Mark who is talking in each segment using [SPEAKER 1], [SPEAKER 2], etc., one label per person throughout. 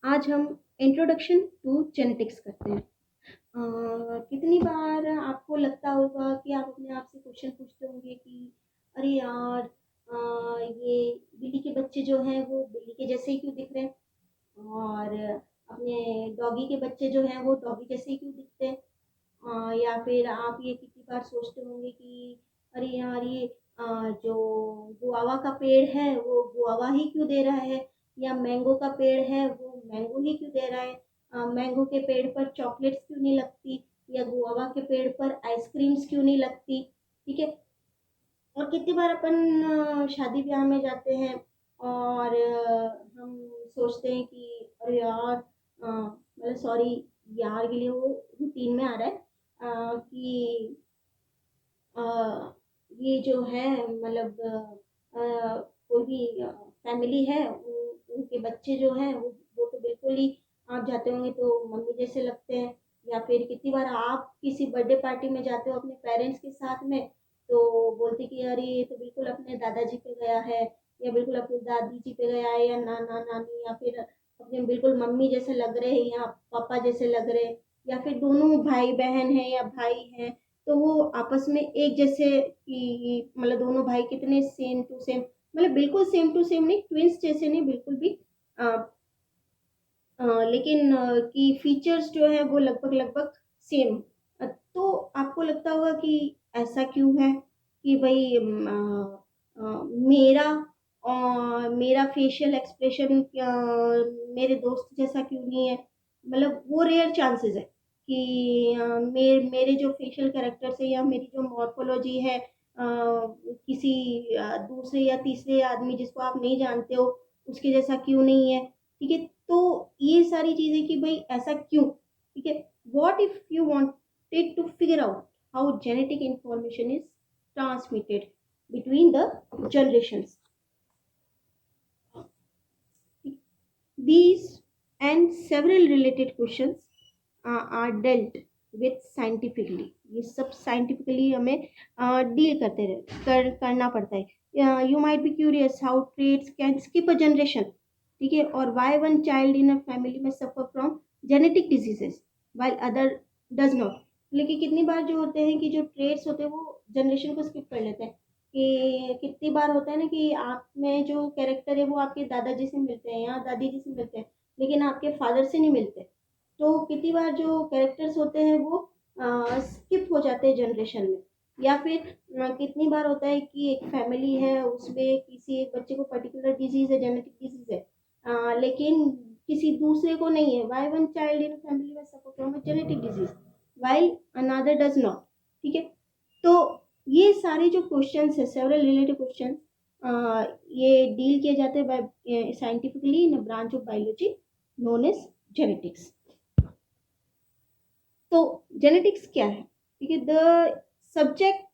[SPEAKER 1] आज हम introduction to genetics करते हैं। कितनी बार आपको लगता होगा कि आप अपने आप से क्वेश्चन पूछते होंगे कि अरे यार, ये बिल्ली के बच्चे जो हैं वो बिल्ली के जैसे ही क्यों दिख रहे हैं, और अपने डॉगी के बच्चे जो हैं वो डॉगी जैसे ही क्यों दिखते हैं। या फिर आप ये कितनी बार सोचते होंगे कि अरे यार, ये जो गुआवा का पेड़ है वो गुआवा ही क्यों दे रहा है, या मैंगो का पेड़ है वो मैंगो ही क्यों दे रहा है। मैंगो के पेड़ पर चॉकलेट्स क्यों नहीं लगती, या गुआवा के पेड़ पर आइसक्रीम्स क्यों नहीं लगती। ठीक है। और कितनी बार अपन शादी ब्याह में जाते हैं और हम सोचते हैं कि अरे यार, मतलब सॉरी, यार के लिए वो रूटीन में आ रहा है, कि अ, ये जो है मतलब कोई भी फैमिली है, उनके बच्चे जो हैं वो तो बिल्कुल ही, आप जाते होंगे तो मम्मी जैसे लगते हैं। या फिर कितनी बार आप किसी बर्थडे पार्टी में जाते हो अपने पेरेंट्स के साथ में, तो बोलते कि अरे ये तो बिल्कुल अपने दादाजी पे गया है, या बिल्कुल अपनी दादी जी पे गया है, या नाना नानी, या फिर अपने बिल्कुल मम्मी जैसे लग रहे हैं या पापा जैसे लग रहे हैं, या फिर दोनों भाई बहन हैं या भाई हैं, तो वो आपस में एक जैसे कि मतलब दोनों भाई कितने सेम टू सेम, मतलब बिल्कुल सेम टू सेम नहीं, ट्विंस जैसे नहीं बिल्कुल भी, अ, लेकिन कि फीचर्स जो है वो लगभग लगभग सेम। तो आपको लगता होगा कि ऐसा क्यों है कि भाई मेरा मेरा फेशियल एक्सप्रेशन मेरे दोस्त जैसा क्यों नहीं है। मतलब वो रेयर चांसेस है कि मेरे जो फेशियल कैरेक्टर्स है या मेरी जो मॉर्फोलॉजी है, किसी दूसरे या तीसरे आदमी जिसको आप नहीं जानते हो उसके जैसा क्यों नहीं है। ठीक है। तो ये सारी चीजें कि भाई ऐसा क्यों। ठीक है। What if you wanted to figure out how genetic information is transmitted between the generations. These and several related questions are dealt with scientifically. ये सब साइंटिफिकली हमें डील करना पड़ता है। You might be curious how traits can skip a generation. ठीक है। और why one child in a family में suffer from genetic diseases while other does not. लेकिन कितनी बार जो होते हैं कि जो ट्रेड्स होते हैं वो जनरेशन को स्किप कर लेते हैं। कि कितनी बार होता है ना कि आप में जो कैरेक्टर है वो आपके दादाजी से मिलते हैं या दादी जी से मिलते हैं, लेकिन आपके फादर से नहीं मिलते। तो कितनी बार जो कैरेक्टर्स होते हैं वो स्किप हो जाते हैं जनरेशन में। या फिर कितनी बार होता है कि एक फैमिली है उसमें किसी एक बच्चे को पर्टिकुलर डिजीज है, जेनेटिक डिजीज है, लेकिन किसी दूसरे को नहीं है। Why one child in family में suffer from genetic disease while another does not. ठीक है। तो ये सारे जो क्वेश्चंस है, सेवरल रिलेटेड क्वेश्चन, ये डील किए जाते हैं by scientifically in branch of biology known as genetics. तो जेनेटिक्स क्या है। ठीक है। The subject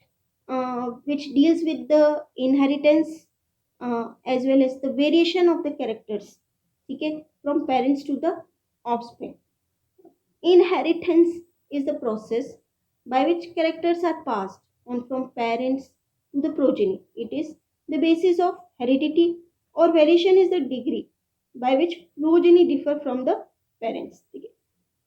[SPEAKER 1] which deals with the inheritance as well as the variation of the characters. ठीक है। From parents to the offspring. Inheritance is the process by which characters are passed on from parents to the progeny. It is the basis of heredity, or variation is the degree by which progeny differ from the parents. ठीक है।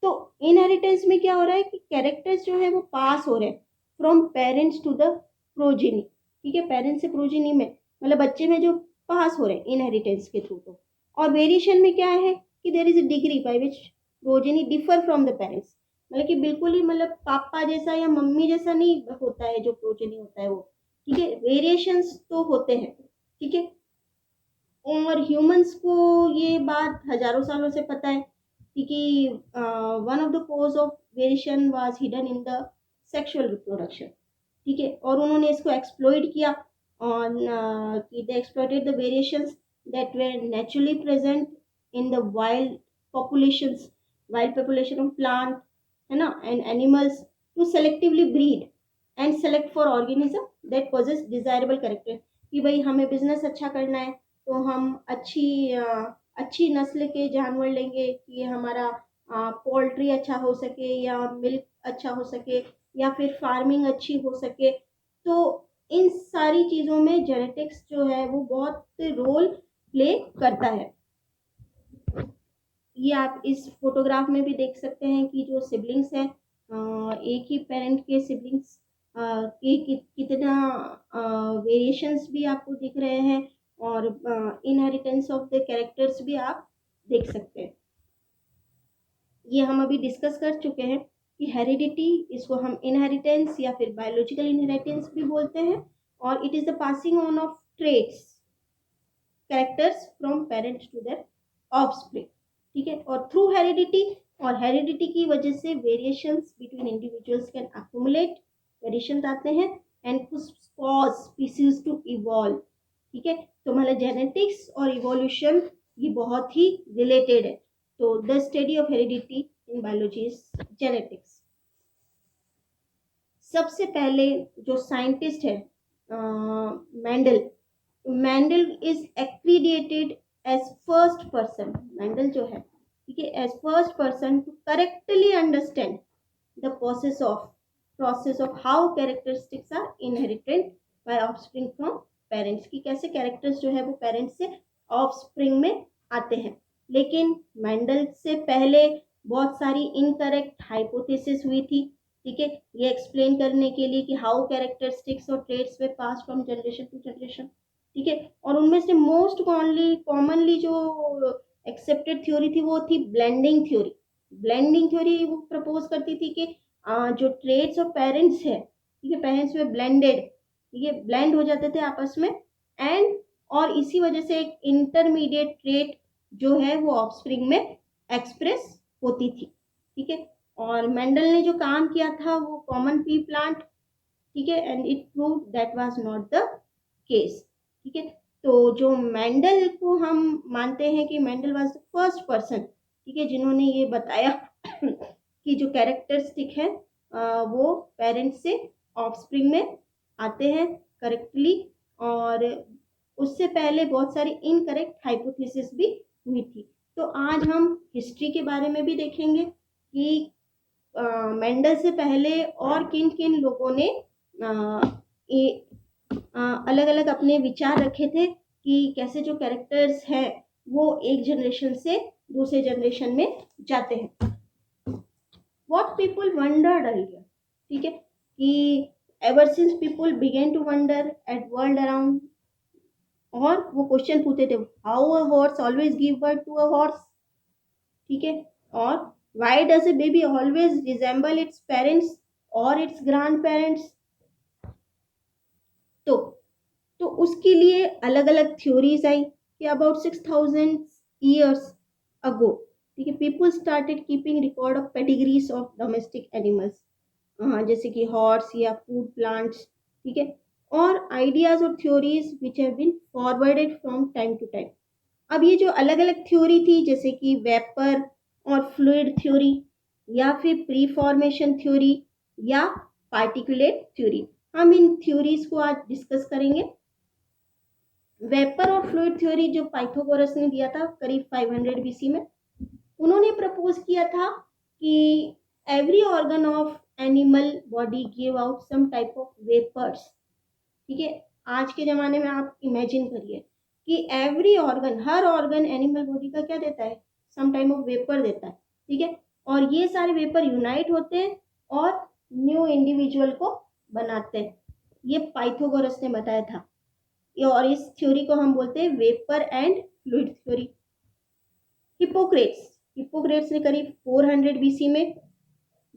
[SPEAKER 1] तो inheritance में क्या हो रहा है कि characters जो है वो पास हो रहे हैं from parents to the progeny. ठीक है। पेरेंट्स से प्रोजेनी में मतलब बच्चे में जो पास हो रहे हैं इनहेरिटेंस के थ्रू। तो और वेरिएशन में क्या है कि there is a degree by which progeny differ from the parents. मतलब कि बिल्कुल ही मतलब पापा जैसा या मम्मी जैसा नहीं होता है जो प्रोजेनी होता है वो। ठीक है। वेरिएशंस तो होते हैं। ठीक है। और ह्यूमंस को ये बात हजारों सालों से पता है क्योंकि one of the cause of variation was hidden in the sexual reproduction. ठीक है। और उन्होंने इसको एक्सप्लॉइट किया ऑन कि they exploited the variations that were naturally present in the wild population of plant, है ना, and animals, to selectively breed and select for organism that possess desirable character. कि भाई हमें बिजनेस अच्छा करना है तो हम अच्छी नस्ल के जानवर लेंगे कि हमारा पोल्ट्री अच्छा हो सके या मिल्क अच्छा हो सके या फिर फार्मिंग अच्छी हो सके। तो इन सारी चीज़ों में जेनेटिक्स जो है वो बहुत रोल प्ले करता है। ये आप इस फोटोग्राफ में भी देख सकते हैं कि जो सिबलिंग्स हैं, एक ही पेरेंट के सिबलिंग्स के कितना वेरिएशंस भी आपको दिख रहे हैं, और इनहेरिटेंस ऑफ द कैरेक्टर्स भी आप देख सकते हैं। ये हम अभी डिस्कस कर चुके हैं कि हेरिडिटी, इसको हम इनहेरिटेंस या फिर बायोलॉजिकल इनहेरिटेंस भी बोलते हैं, और it is the passing on of traits, characters from parents to their offspring. ठीक है, और थ्रू हेरिडिटी, और हेरिडिटी की वजह से variations between individuals can accumulate, variations आते हैं, and cause species to evolve. ठीक है, तो मतलब जेनेटिक्स और इवोल्यूशन ये बहुत ही रिलेटेड है। तो the study of heredity in biology is genetics. सबसे पहले जो साइंटिस्ट है Mendel, Mendel is accredited as first person, Mendel जो है, ठीक है, as first person to correctly understand the process of how characteristics are inherited by offspring from parents, की कैसे कैरेक्टर्स जो है वो पेरेंट्स से ऑफस्प्रिंग में आते हैं। लेकिन मेंडल से पहले बहुत सारी इनकरेक्ट हाइपोथेसिस हुई थी। ठीक है, ये एक्सप्लेन करने के लिए कि हाउ कैरेक्टरिस्टिक्स और ट्रेट्स वे pass from generation to generation. ठीक है, और उनमें से मोस्ट कॉमनली जो एक्सेप्टेड थ्योरी थी वो थी ब्लेंडिंग थ्योरी। ब्लेंडिंग थ्योरी वो प्रपोज करती थी कि जो ट्रेट्स और पेरेंट्स है, ठीक है, पेरेंट्स में ब्लेंडेड, ठीक है, ब्लेंड हो जाते थे आपस में, एंड और इसी वजह से एक इंटरमीडिएट ट्रेट जो है वो ऑफस्प्रिंग में एक्सप्रेस होती थी। ठीक है, और मेंडल ने जो काम किया था वो कॉमन पी प्लांट, ठीक है, and it prove that was not the case. ठीक है, तो जो मेंडल को हम मानते हैं कि Mendel was the first person, ठीक है, जिन्होंने ये बताया कि जो कैरेक्टरिस्टिक है वो पेरेंट्स से ऑफस्प्रिंग में आते हैं करेक्टली, और उससे पहले बहुत सारी इनकरेक्ट हाइपोथेसिस भी हुई थी। तो आज हम हिस्ट्री के बारे में भी देखेंगे कि मेंडल से पहले और किन किन लोगों ने अलग अलग अपने विचार रखे थे कि कैसे जो कैरेक्टर्स हैं वो एक जनरेशन से दूसरे जनरेशन में जाते हैं। व्हाट पीपल वंडर्ड अर्लियर, ठीक है, कि ever since people began to wonder at world around, और वो क्वेश्चन पूछते थे how a horse always give birth to a horse, ठीक है, और why does a baby always resemble its parents और इट्स ग्रैंड पेरेंट्स। तो तो उसके लिए अलग अलग थ्योरीज आई कि अबाउट 6000 ईयर्स अगो, ठीक है, people started keeping record of pedigrees of domestic animals, हाँ, जैसे कि हॉर्स या फूड प्लांट्स। ठीक है, और आइडियाज और theories which have been forwarded from time to time. अब ये जो अलग अलग थ्योरी थी जैसे कि वेपर और फ्लूइड थ्योरी, या फिर प्री फॉर्मेशन थ्योरी, या पार्टिकुलेट थ्योरी, हम इन थ्योरीज को आज डिस्कस करेंगे। वेपर और फ्लूइड थ्योरी जो पाइथागोरस ने दिया था करीब 500 बीसी में, उन्होंने प्रपोज किया था कि every organ of animal body give out some type of vapours. ठीक है, आज के ज़माने में आप इमेजिन करिए कि एवरी ऑर्गन, हर ऑर्गन एनिमल बॉडी का क्या देता है, सम टाइप ऑफ वेपर देता है। ठीक है, और ये सारे वेपर यूनाइट होते हैं और न्यू इंडिविजुअल को बनाते हैं। ये पाइथागोरस ने बताया था, और इस थ्योरी को हम बोलते हैं vapour and fluid theory. Hippocrates ने करीब 400 बीसी में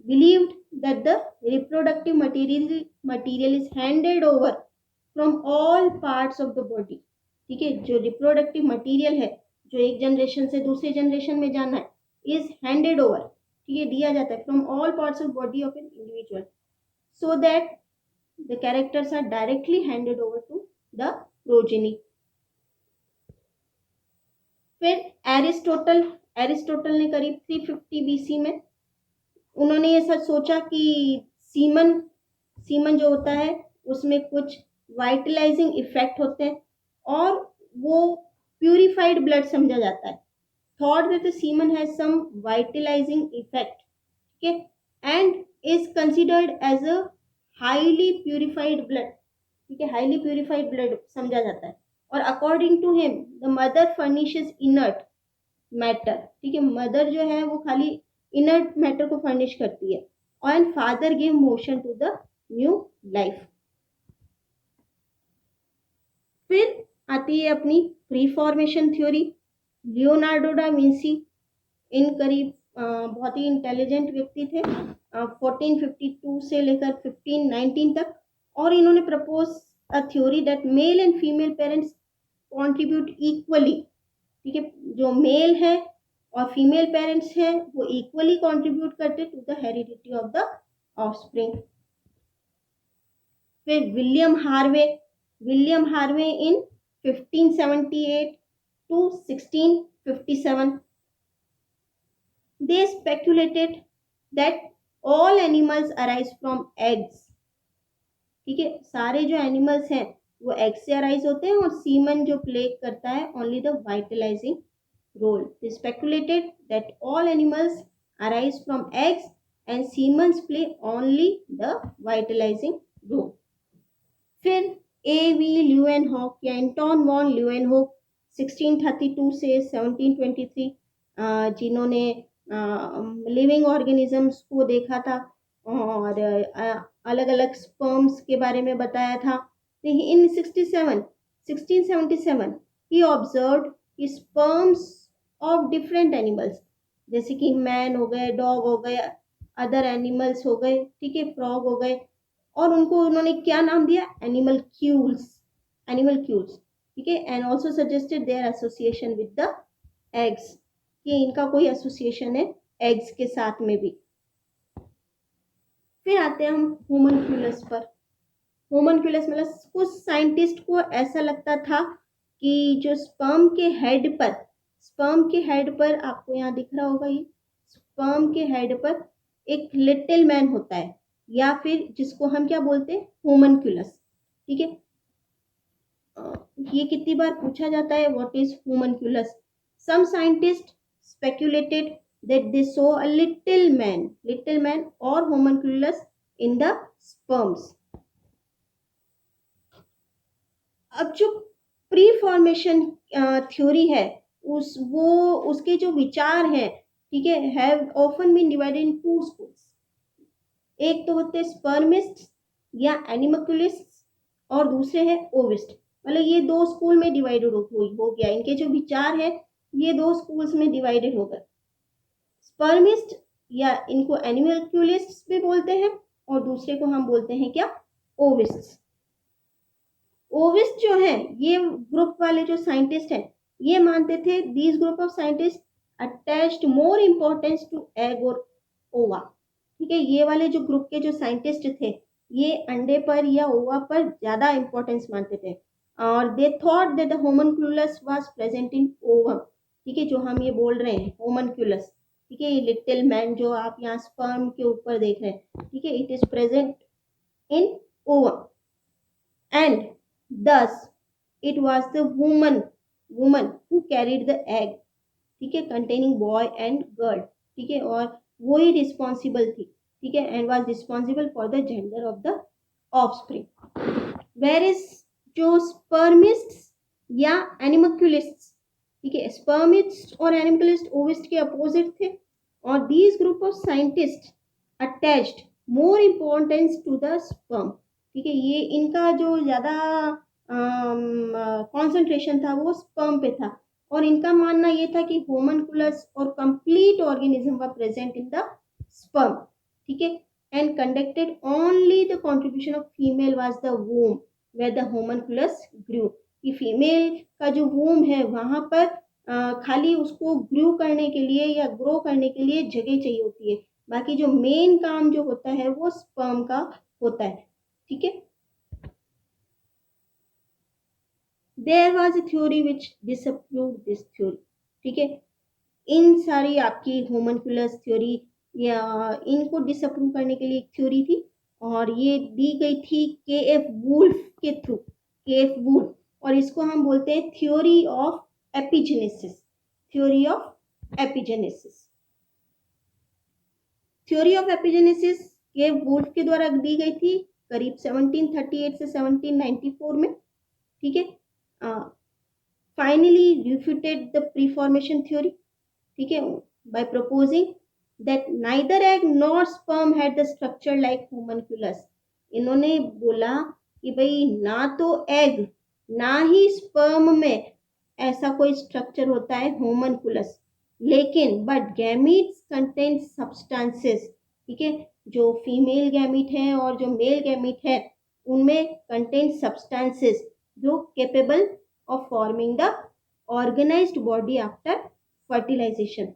[SPEAKER 1] believed that the reproductive material is handed over from all parts of the body। ठीक है, जो रिप्रोडक्टिव मटेरियल है जो एक जनरेशन से दूसरे जनरेशन में जाना है, इज हैंडेड ओवर, ठीक है, दिया जाता है from all parts of body of an individual, so that the characters are directly handed over to the progeny. फिर एरिस्टोटल ने करीब 350 बीसी में उन्होंने ये सच सोचा कि सीमन जो होता है उसमें कुछ वाइटलाइजिंग इफेक्ट होते हैं और वो प्यूरिफाइड ब्लड समझा जाता है। Thought that the semen has some vitalising effect, ठीक है, and is considered as a highly purified blood, ठीक है, हाईली प्यूरिफाइड ब्लड समझा जाता है। और according to him the mother furnishes inert matter, ठीक है। मदर जो है वो खाली इनर्ट मैटर को फर्निश करती है, and father give motion to the new life. फिर आती है अपनी preformation theory. Leonardo da Vinci in करीब बहुत ही इंटेलिजेंट व्यक्ति थे, 1452 से लेकर 1519 तक, और इन्होंने propose a theory that male and female parents contribute equally, ठीक है। जो मेल है और फीमेल पेरेंट्स हैं वो इक्वली कंट्रीब्यूट करते to the heredity of the offspring. फिर William Harvey in 1578 to 1657, they speculated that all animals arise from eggs, ठीक है। सारे जो एनिमल्स हैं वो एग से अराइज होते हैं, और सीमन जो प्ले करता है only the vitalising role. they speculated that all animals arise from eggs and semen play only the vitalizing role। फिर ए वी ल्यूएनहॉक या एंटोन वॉन ल्यूएनहॉक 1632 से 1723, जिन्होंने लिविंग ऑर्गेनिजम्स को देखा था और अलग अलग स्पर्म्स के बारे में बताया था। इन 1677 ही ऑब्जर्व्ड कि स्पर्म्स ऑफ डिफरेंट एनिमल्स, जैसे कि मैन हो गए, डॉग हो गए, अदर एनिमल्स हो गए, ठीक है, फ्रॉग हो गए, और उनको उन्होंने क्या नाम दिया, एनिमल क्यूल्स, ठीक है। And also suggested their association with the eggs, कि इनका कोई एसोसिएशन है एग्स के साथ में भी। फिर आते हैं हम होमनक्यूलस पर। होमनक्यूलस मतलब कुछ साइंटिस्ट को ऐसा लगता था कि जो स्पर्म के हेड पर आपको यहाँ दिख रहा होगा, ये स्पर्म के हेड पर एक लिटिल मैन होता है, या फिर जिसको हम क्या बोलते हैं, होमनक्यूलस, ठीक है। ये कितनी बार पूछा जाता है, what is homunculus. Some scientist speculated that they saw a little man और होमनक्यूलस इन द स्पर्म्स। अब जो प्री फॉर्मेशन थ्योरी है उसके जो विचार हैं, ठीक है, have often been divided into schools. एक तो होते हैं स्पर्मिस्ट या एनिमकुलिस्ट, और दूसरे हैं ओविस्ट। मतलब ये दो स्कूल में डिवाइडेड हो गया, इनके जो विचार है ये दो स्कूल्स में डिवाइडेड हो गए। स्पर्मिस्ट या इनको एनिमकुलिस्ट भी बोलते हैं, और दूसरे को हम बोलते हैं क्या, ओविस्ट। ओविस्ट जो है, ये ग्रुप वाले जो साइंटिस्ट हैं, ये मानते थे these group of scientist attached more importance to egg और ओवा, ठीक है। ये वाले जो ग्रुप के जो साइंटिस्ट थे, ये अंडे पर या ओवा पर ज्यादा इंपॉर्टेंस मानते थे, और they thought that the homunculus was present in ovum, ठीक है। जो हम ये बोल रहे हैं होमनक्यूलस, ठीक है, ये लिटिल मैन जो आप यहाँ स्पर्म के ऊपर देख रहे हैं, ठीक है, it is present in ovum, and thus it was the woman who carried the egg, ठीक है, containing boy and girl, ठीक है, और वो ही रिस्पॉन्सिबल थी, ठीक है, and was responsible for the gender of the offspring। whereas जो स्पर्मिस्ट्स या एनिमकुलिस्ट्स, ठीक है, स्पर्मिस्ट और एनिमकुलिस्ट ओविस्ट के अपोजिट थे, और these group of scientists attached more importance to the sperm, ठीक है। ये इनका जो ज़्यादा कॉन्सेंट्रेशन था वो स्पर्म पे था, और इनका मानना ये था कि होमनकुलस और complete organism were present in the sperm, ठीक है, and conducted only the contribution of female was the womb where the homunculus grew, कि फीमेल का जो वूम है वहाँ पर खाली उसको ग्रू करने के लिए या ग्रो करने के लिए जगह चाहिए होती है, बाकी जो मेन काम जो होता है वो स्पर्म का होता है, ठीक है। There was a theory which disapproved this theory, ठीक है। इन सारी आपकी होमनकुलस थ्योरी या इनको डिसअप्रूव करने के लिए एक थ्योरी थी, और ये दी गई थी के.एफ. वुल्फ के थ्रू, के.एफ. वुल्फ, और इसको हम बोलते हैं theory of epigenesis. Theory of epigenesis K F. Wolff के द्वारा दी गई थी करीब 1738 से 1794 में, ठीक है। Finally refuted the preformation theory, ठीक है, by proposing that neither egg nor sperm had the structure like homunculus. इन्होंने बोला कि भाई ना तो एग ना ही स्पर्म में ऐसा कोई स्ट्रक्चर होता है होमनक्यूलस, लेकिन बट गैमीट्स कंटेन सब्सटेंसेस, ठीक है, जो फीमेल गैमीट है और जो मेल गैमीट है उनमें कंटेन सब्सटेंसेस जो capable of forming the organised body after fertilization,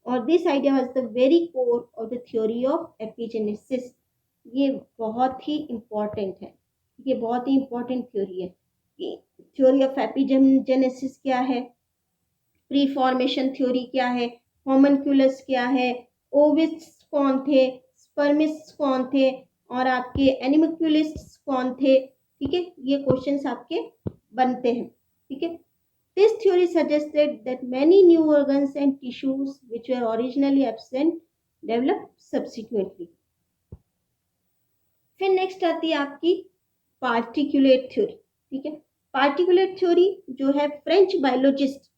[SPEAKER 1] और this idea was the very core of the theory of epigenesis. ये बहुत ही इम्पॉर्टेंट है, ये बहुत ही इम्पॉर्टेंट थ्योरी है कि थ्योरी ऑफ एपिजेनेसिस क्या है, प्री फॉर्मेशन थ्योरी क्या है, होमनक्यूलस क्या है, ओविस्ट कौन थे, स्पर्मिस्ट कौन थे, और आपके एनिमक्यूलिस्ट कौन थे, ठीक है, ये क्वेश्चंस आपके बनते हैं, ठीक है। This theory suggested that many new organs and tissues which were originally absent developed subsequently. फिर नेक्स्ट आती है आपकी पार्टिकुलेट थ्योरी, ठीक है। पार्टिकुलेट थ्योरी जो है फ्रेंच बायोलॉजिस्ट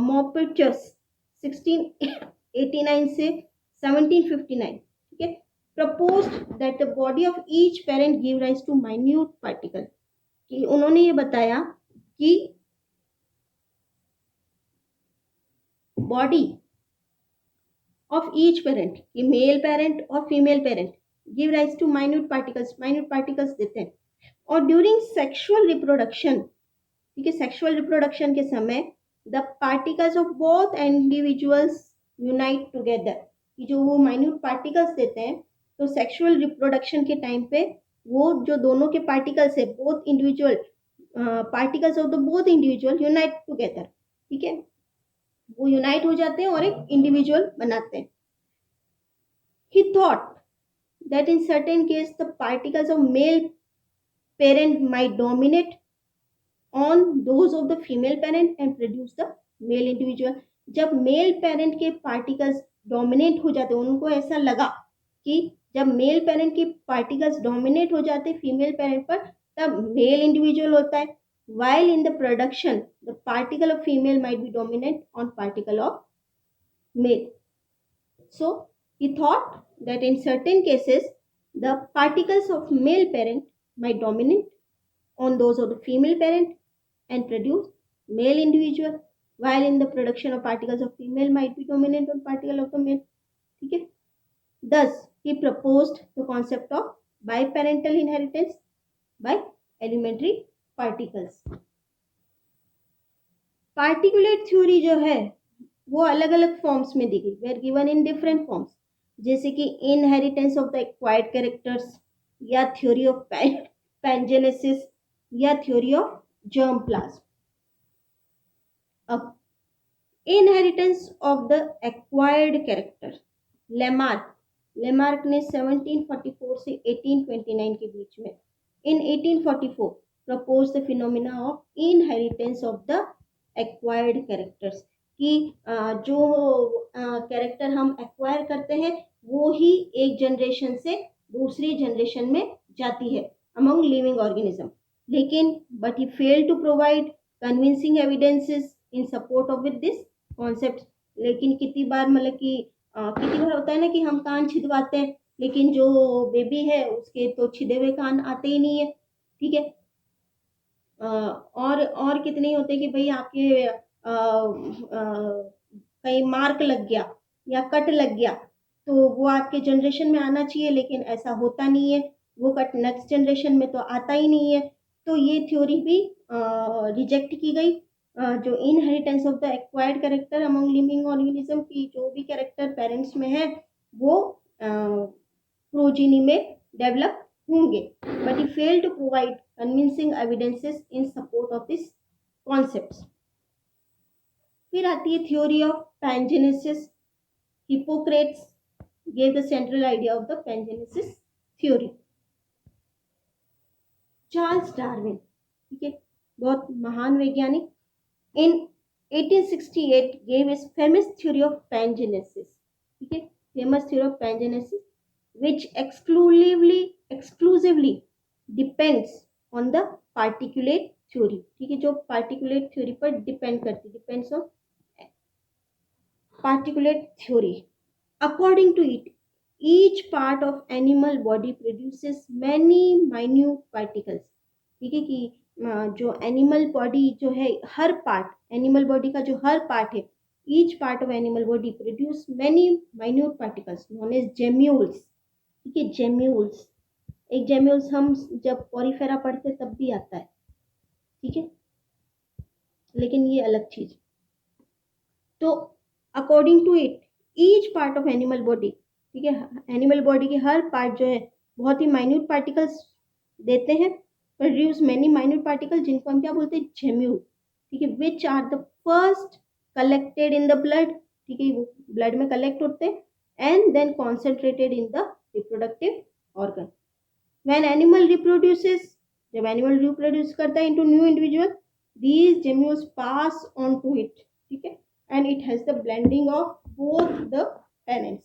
[SPEAKER 1] मॉपेटियस 1689 से 1759, ठीक है, proposed that the body of each parent give rise to minute particle, कि उन्होंने ये बताया कि बॉडी ऑफ ईच पेरेंट, कि मेल पेरेंट और female parent give rise to minute particles देते हैं, और ड्यूरिंग सेक्सुअल रिप्रोडक्शन, ठीक है, सेक्सुअल रिप्रोडक्शन के समय the particles of both individuals unite together, कि जो वो माइन्यूट पार्टिकल्स देते हैं तो सेक्सुअल रिप्रोडक्शन के टाइम पे वो जो दोनों के पार्टिकल्स है, both individual particles of the both individual unite together, ठीक है, वो यूनाइट हो जाते हैं और एक इंडिविजुअल बनाते हैं। He thought that in certain case the particles of male parent might dominate on those of the female parent and produce the male individual। जब मेल पेरेंट के पार्टिकल्स डोमिनेट हो जाते, उनको ऐसा लगा कि जब मेल पेरेंट के पार्टिकल्स डोमिनेट हो जाते फीमेल पेरेंट पर तब मेल इंडिविजुअल होता है, while in the production the particle of female might be dominant on particle of male। So he thought that in certain cases the particles of male parent might dominate on those of the female parent and produce male individual, while in the production of particles of female might be dominant on particle of the male, ठीक है। Thus he proposed the concept of biparental inheritance by elementary particles। Particulate theory जो है वो अलग अलग forms में दी गई, were given in different forms, जैसे कि inheritance of the acquired characters, या थ्योरी ऑफ पैंजेनेसिस, या थ्योरी ऑफ जर्म प्लाज्म। अब inheritance of the acquired character, Lamarck ने 1744 से 1829 के बीच में, इन 1844 proposed the phenomena of inheritance of the acquired characters, कि जो कैरेक्टर हम एक्वायर करते हैं वो ही एक जनरेशन से दूसरी जनरेशन में जाती है अमंग लिविंग ऑर्गेनिज्म, लेकिन but he fail to provide convincing evidences in support of with this concept. लेकिन कितनी बार मतलब कि कितनी बार होता है ना कि हम कान छिदवाते हैं लेकिन जो बेबी है उसके तो छिदे हुए कान आते ही नहीं है, ठीक है। और कितने होते हैं कि भाई आपके कहीं मार्क लग गया या कट लग गया तो वो आपके जनरेशन में आना चाहिए, लेकिन ऐसा होता नहीं है, वो कट नेक्स्ट जनरेशन में तो आता ही नहीं है। तो ये थ्योरी भी रिजेक्ट की गई। जो inheritance of the acquired character among living organism की जो भी कैरेक्टर पेरेंट्स में है वो प्रोजीनी में डेवलप होंगे, but he fail to provide convincing evidences in support of this concepts. फिर आती है theory of pangenesis. Hippocrates gave the central idea of the pangenesis theory। Charles Darwin, ठीक है, बहुत महान वैज्ञानिक, in 1868 gave his famous theory of pangenesis, ठीक है, famous theory of pangenesis which exclusively depends on the particulate theory, ठीक है, जो particulate theory पर डिपेंड करती, depends on particulate theory. According to it, each part of animal body produces many minute particles. ठीक है कि जो एनिमल बॉडी जो है, हर पार्ट एनिमल बॉडी का जो हर पार्ट है, each part of animal body produce many minute particles known as gemmules. ठीक है, जेम्यूल्स. एक जेम्यूल्स हम जब पॉरीफेरा पढ़ते तब भी आता है. ठीक है, लेकिन ये अलग चीज. तो according to it, each part of animal body, ठीक है, एनिमल बॉडी के हर पार्ट जो है बहुत ही माइन्यूट पार्टिकल्स देते हैं, प्रोड्यूस मैनी माइन्यूट पार्टिकल, जिनको हम क्या बोलते हैं, जेम्यूल. ठीक है, which are the first collected in the blood. ठीक है, वो ब्लड में कलेक्ट होते हैं and then concentrated in the reproductive organ. When animal reproduces, जब एनिमल रिप्रोड्यूस करता है into new individual, these gemmules pass on to it. ठीक है, and it has the blending of both the parents.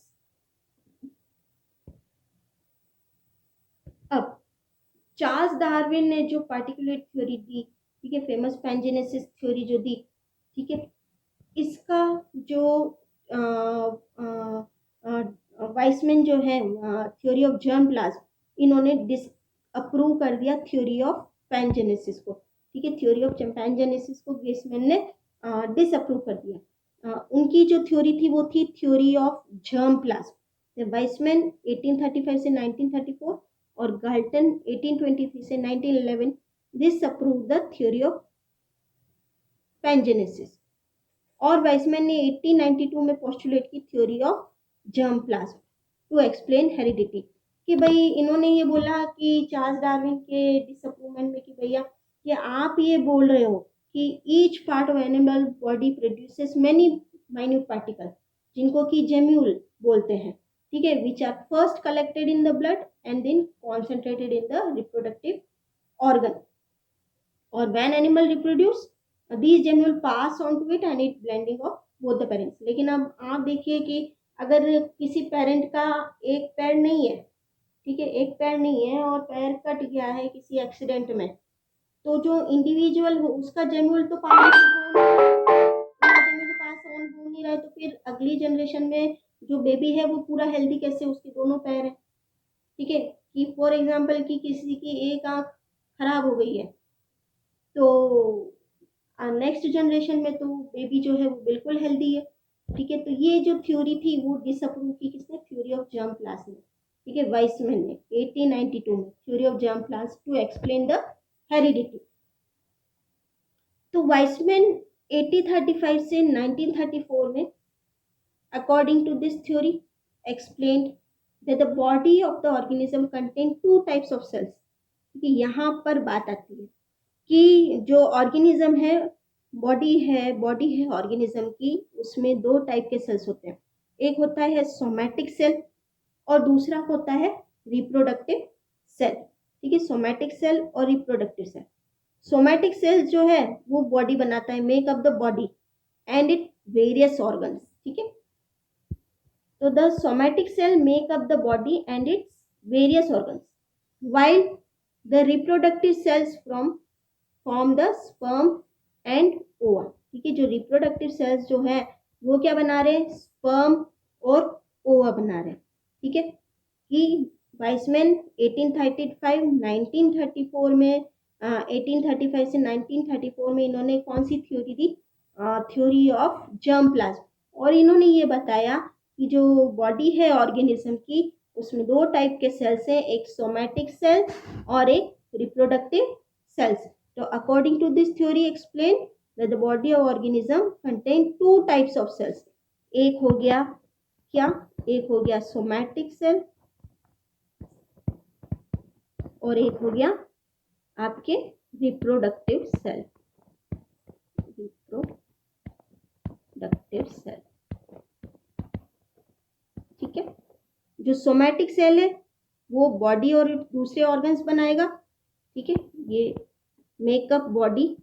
[SPEAKER 1] अब Charles Darwin ने जो particulate theory दी, ठीक है, फेमस पैंजेनेसिस थ्योरी जो दी, ठीक है, इसका जो वाइसमैन जो है थ्योरी ऑफ जर्म प्लाज्म, इन्होंने अप्रूव कर दिया थ्योरी ऑफ पैंजेनेसिस को. ठीक है, थ्योरी ऑफ पैंजेनेसिस को वेसमैन ने डिसअप्रूव कर दिया. उनकी जो थ्योरी थी वो थी theory of germ plasm. Weismann 1835 से 1934 और गाल्टन 1823 से 1911 disapprove the theory of pangenesis. और वाइसमैन ने 1892 में पोस्टुलेट की theory of germ plasm to explain heredity. कि भाई इन्होंने ये बोला कि चार्ल्स डार्विन के डिसअप्रूवमेंट में कि भैया कि आप ये बोल रहे हो कि each part of animal body produces many minute particle, जिनको कि जेम्यूल बोलते हैं. ठीक है, which are first collected in the blood and then concentrated in the reproductive organ. और when animal reproduce, these gemmules pass on to it and it blending of both the parents. लेकिन अब आप देखिए कि अगर किसी पेरेंट का एक पैर नहीं है, ठीक है, एक पैर नहीं है और पैर कट गया है किसी एक्सीडेंट में, तो जो इंडिविजुअल हो उसका जेम्यूल तो पास ऑन हो नहीं रहा है, तो फिर अगली जनरेशन में जो बेबी है वो पूरा हेल्दी कैसे, उसके दोनों पैर है. ठीक है, कि फॉर एग्जाम्पल कि किसी की एक आंख खराब हो गई है, तो नेक्स्ट जनरेशन में तो बेबी जो है वो बिल्कुल हेल्दी है. ठीक है, तो ये जो थ्योरी थी वो डिसअप्रूव की किसने, थ्योरी ऑफ जर्म प्लाज्म ने. ठीक है, वाइसमैन ने 1892 में theory of germ plasm to explain the heredity. तो वाइसमैन 1835 से 1934 में according to this theory explained that the body of the organism contain two types of cells. ठीक है, यहाँ पर बात आती है कि जो ऑर्गेनिज्म है, बॉडी है ऑर्गेनिज्म की, उसमें दो टाइप के सेल्स होते हैं. एक होता है सोमैटिक सेल और दूसरा होता है रिप्रोडक्टिव सेल. ठीक है, सोमैटिक सेल और रिप्रोडक्टिव सेल. सोमैटिक सेल जो है वो बॉडी बनाता है, make up the body and it various organs. ठीक है, तो the somatic cell make up the body and its various organs, while the reproductive cells form the sperm and ova. ठीक है, जो रिप्रोडक्टिव सेल्स जो है वो क्या बना रहे हैं, स्पर्म और ओवा बना रहे हैं. ठीक है, कि वाइसमैन 1935 में 1835 से 1934 में इन्होंने कौन सी थ्योरी दी, थ्योरी ऑफ जर्म प्लाज्म. और इन्होंने ये बताया कि जो बॉडी है ऑर्गेनिज्म की, उसमें दो टाइप के सेल्स हैं, एक सोमैटिक सेल और एक रिप्रोडक्टिव सेल्स. तो according to this theory explain that the body of organism contain two types of cells. एक हो गया क्या, एक हो गया सोमैटिक सेल और एक हो गया आपके रिप्रोडक्टिव सेल. Reproductive cell. ठीक है, जो सोमैटिक सेल है वो बॉडी और दूसरे ऑर्गन्स बनाएगा. ठीक है, ये makeup body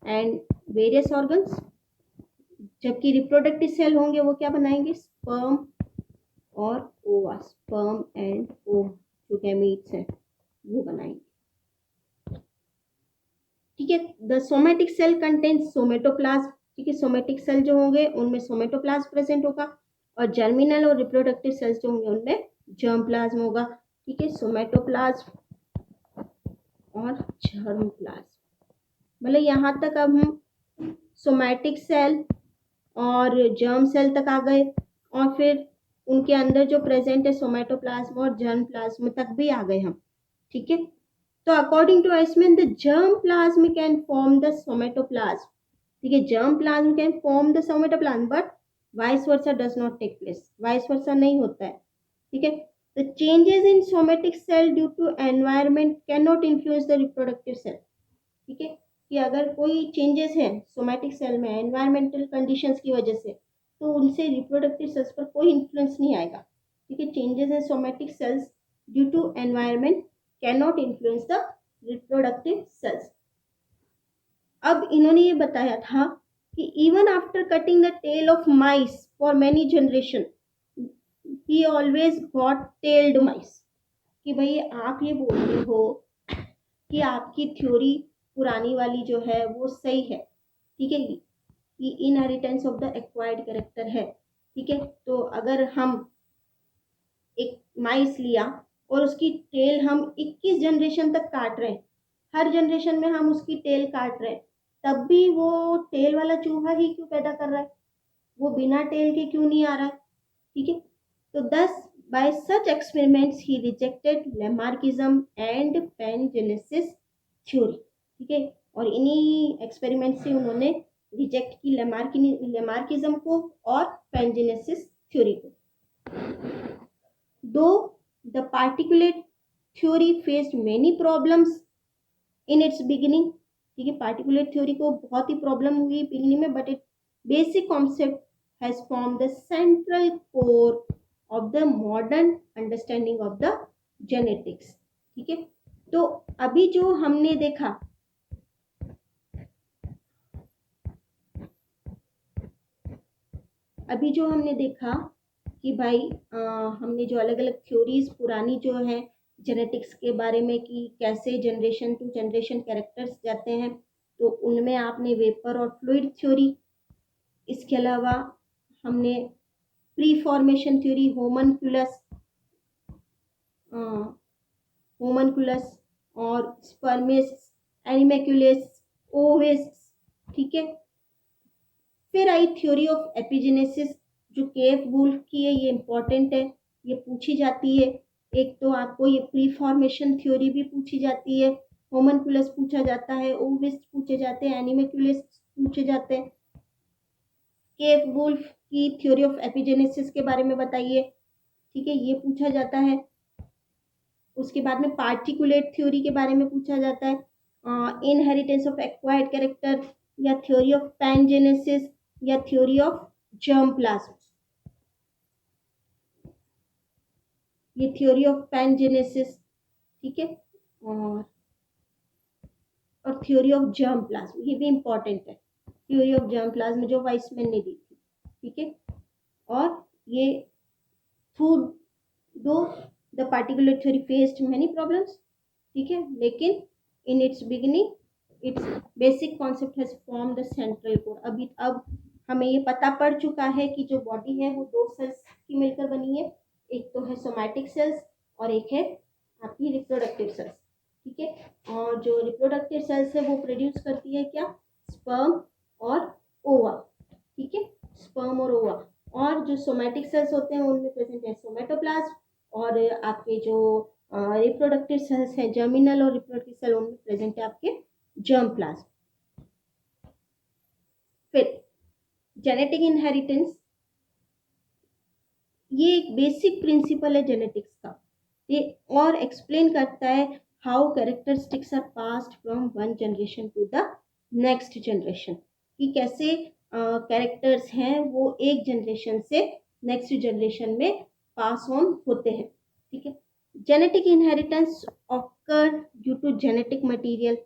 [SPEAKER 1] and various organs. जबकि रिप्रोडक्टिव सेल होंगे वो क्या बनाएंगे, स्पर्म और ओवा, स्पर्म एंड ओवा जो गैमीट्स हैं वो बनाएंगे. ठीक है, द सोमैटिक सेल कंटेन्स सोमेटोप्लाज्म. ठीक है। सोमेटिक सेल जो होंगे उनमें सोमेटोप्लाज्म प्रेजेंट होगा और जर्मिनल और रिप्रोडक्टिव सेल्स जो होंगे उनमें जर्म प्लाज्म होगा। ठीक है, सोमेटोप्लाज्म और जर्म प्लाज्म, मतलब यहाँ तक अब हम सोमेटिक सेल और जर्म सेल तक आ गए और फिर उनके अंदर जो प्रेजेंट है सोमेटोप्लाज्म और जर्म प्लाज्म तक भी आ गए हम। ठीक है, तो according to Weismann the germ plasm can form the somatoplasm. ठीक है, germ plasm can form the somatoplasm but vice versa does not take place, vice versa नहीं होता है। ठीक है, the changes in somatic cell due to environment can not influence the reproductive cell. ठीक है, कि अगर कोई चेंजेस हैं सोमेटिक सेल में एनवायरमेंटल कंडीशंस की वजह से, तो उनसे रिप्रोडक्टिव सेल्स पर कोई इन्फ्लुएंस नहीं आएगा। ठीक है, changes in somatic cells due to environment can not influence the reproductive cells. अब इन्होंने ये बताया था कि even after cutting the tail of mice for many generation he always got tailed mice. कि भाई आप ये बोल रहे हो कि आपकी थ्योरी पुरानी वाली जो है वो सही है। ठीक है, कि inheritance of the acquired character है। ठीक है, तो अगर हम एक माइस लिया और उसकी टेल हम 21 जनरेशन तक काट रहे हैं, हर जनरेशन में हम उसकी टेल काट रहे हैं, तब भी वो टेल वाला चूहा ही क्यों पैदा कर रहा है, वो बिना टेल के क्यों नहीं आ रहा है। ठीक है, तो thus by such experiments he rejected Lamarckism and pangenesis theory. ठीक है, और इन्हीं एक्सपेरिमेंट से उन्होंने रिजेक्ट की लेमार्किज्म को और पैनजेनेसिस थ्योरी को। Though the particulate theory faced many problems in its beginning, ठीक है, पार्टिकुलेट थ्योरी को बहुत ही प्रॉब्लम हुई बिगिनिंग में, but it basic concept has form the central core of the modern understanding of the genetics. ठीक है, तो अभी जो हमने देखा, कि भाई हमने जो अलग अलग थ्योरीज पुरानी जो है जेनेटिक्स के बारे में कि कैसे जनरेशन टू जनरेशन कैरेक्टर्स जाते हैं, तो उनमें आपने वेपर और फ्लूइड थ्योरी, इसके अलावा हमने प्री फॉर्मेशन थ्योरी, होमनकुलस और स्पर्मिस, एनिमेक्युलस, ओवेस। ठीक है, फिर आई थ्योरी ऑफ एपिजेनेसिस जो केफ वुल्फ की है, ये इंपॉर्टेंट है, ये पूछी जाती है। एक तो आपको ये प्री फॉर्मेशन थ्योरी भी पूछी जाती है, होमनकुलस पूछा जाता है, ओविस पूछे जाते हैं, एनिमेक्युलस पूछे जाते हैं। केफ वुल्फ की थ्योरी ऑफ एपिजेनेसिस के बारे में बताइए। ठीक है, ये पूछा जाता है। उसके बाद में पार्टिकुलेट थ्योरी के बारे में पूछा जाता है, इनहेरिटेंस ऑफ एक्वायर्ड कैरेक्टर या थ्योरी ऑफ पैनजेनेसिस या थ्योरी ऑफ जर्म प्लाज्म, ये थ्योरी ऑफ पैनजेनेसिस। ठीक है, और थ्योरी ऑफ जर्म प्लाज्म, ये भी इंपॉर्टेंट है, थ्योरी ऑफ जर्म प्लाज्म जो वाइसमैन ने दी थी। ठीक है, और ये थ्रू दो the particular theory faced many problems. ठीक है, लेकिन in its beginning it's basic concept has form the central core. अभी अब हमें ये पता पड़ चुका है कि जो बॉडी है वो दो सेल्स की मिलकर बनी है, एक तो है सोमैटिक सेल्स और एक है आपकी रिप्रोडक्टिव सेल्स। ठीक है, और जो रिप्रोडक्टिव सेल्स है वो प्रोड्यूस करती है क्या, स्पर्म और ओवा। ठीक है, स्पर्म और ओवा, और जो सोमैटिक सेल्स होते हैं उनमें प्रेजेंट है सोमेटोप्लाज्म, और आपके जो रिप्रोडक्टिव सेल्स हैं जर्मिनल और रिप्रोडक्टिव सेल उनमें प्रेजेंट है आपके जर्म प्लाज्म। फिर जेनेटिक इनहेरिटेंस, ये एक बेसिक प्रिंसिपल है जेनेटिक्स का, ये और एक्सप्लेन करता है how characteristics are passed from one generation to the next generation, कि कैसे कैरेक्टर्स हैं वो एक जनरेशन से नेक्स्ट जनरेशन में पास ऑन होते हैं। ठीक है, genetic inheritance occur due to genetic material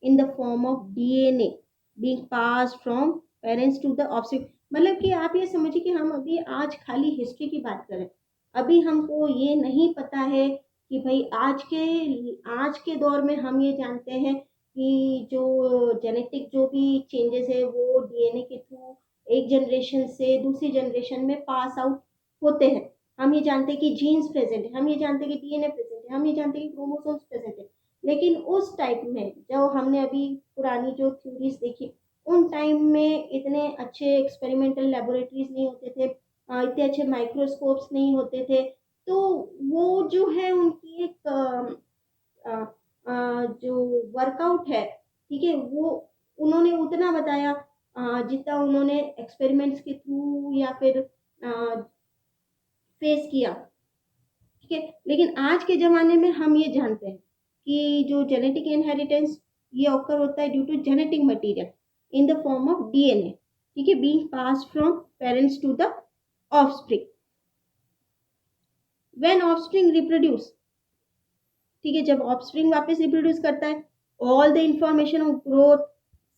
[SPEAKER 1] in the form of DNA being passed from parents to the offspring. मतलब कि आप ये समझिए कि हम अभी आज खाली हिस्ट्री की बात करें, अभी हमको ये नहीं पता है कि भाई आज के दौर में हम ये जानते हैं कि जो जेनेटिक जो भी चेंजेस है वो डीएनए के थ्रू एक जनरेशन से दूसरी जनरेशन में पास आउट होते हैं। हम ये जानते हैं कि जीन्स प्रेजेंट है, हम ये जानते हैं कि डीएनए प्रेजेंट है, हम ये जानते हैं कि क्रोमोसोम्स प्रेजेंट है। लेकिन उस टाइम में जो हमने अभी पुरानी जो थ्योरीज देखी, उन टाइम में इतने अच्छे एक्सपेरिमेंटल लेबोरेटरीज नहीं होते थे, इतने अच्छे माइक्रोस्कोप्स नहीं होते थे। तो वो जो है उनकी एक अ, जो वर्कआउट है, ठीक है, वो उन्होंने उतना बताया जितना उन्होंने एक्सपेरिमेंट्स के थ्रू या फिर फेस किया, ठीक है। लेकिन आज के ज़माने में हम ये जानते हैं कि जो जेनेटिक इनहेरिटेंस ये ऑकर होता है due to genetic material in the form of DNA, ठीक है, being pass from parents to the offspring. When offspring reproduce, ठीक है, जब ऑफस्प्रिंग वापस रिप्रोड्यूस करता है, all the information of growth,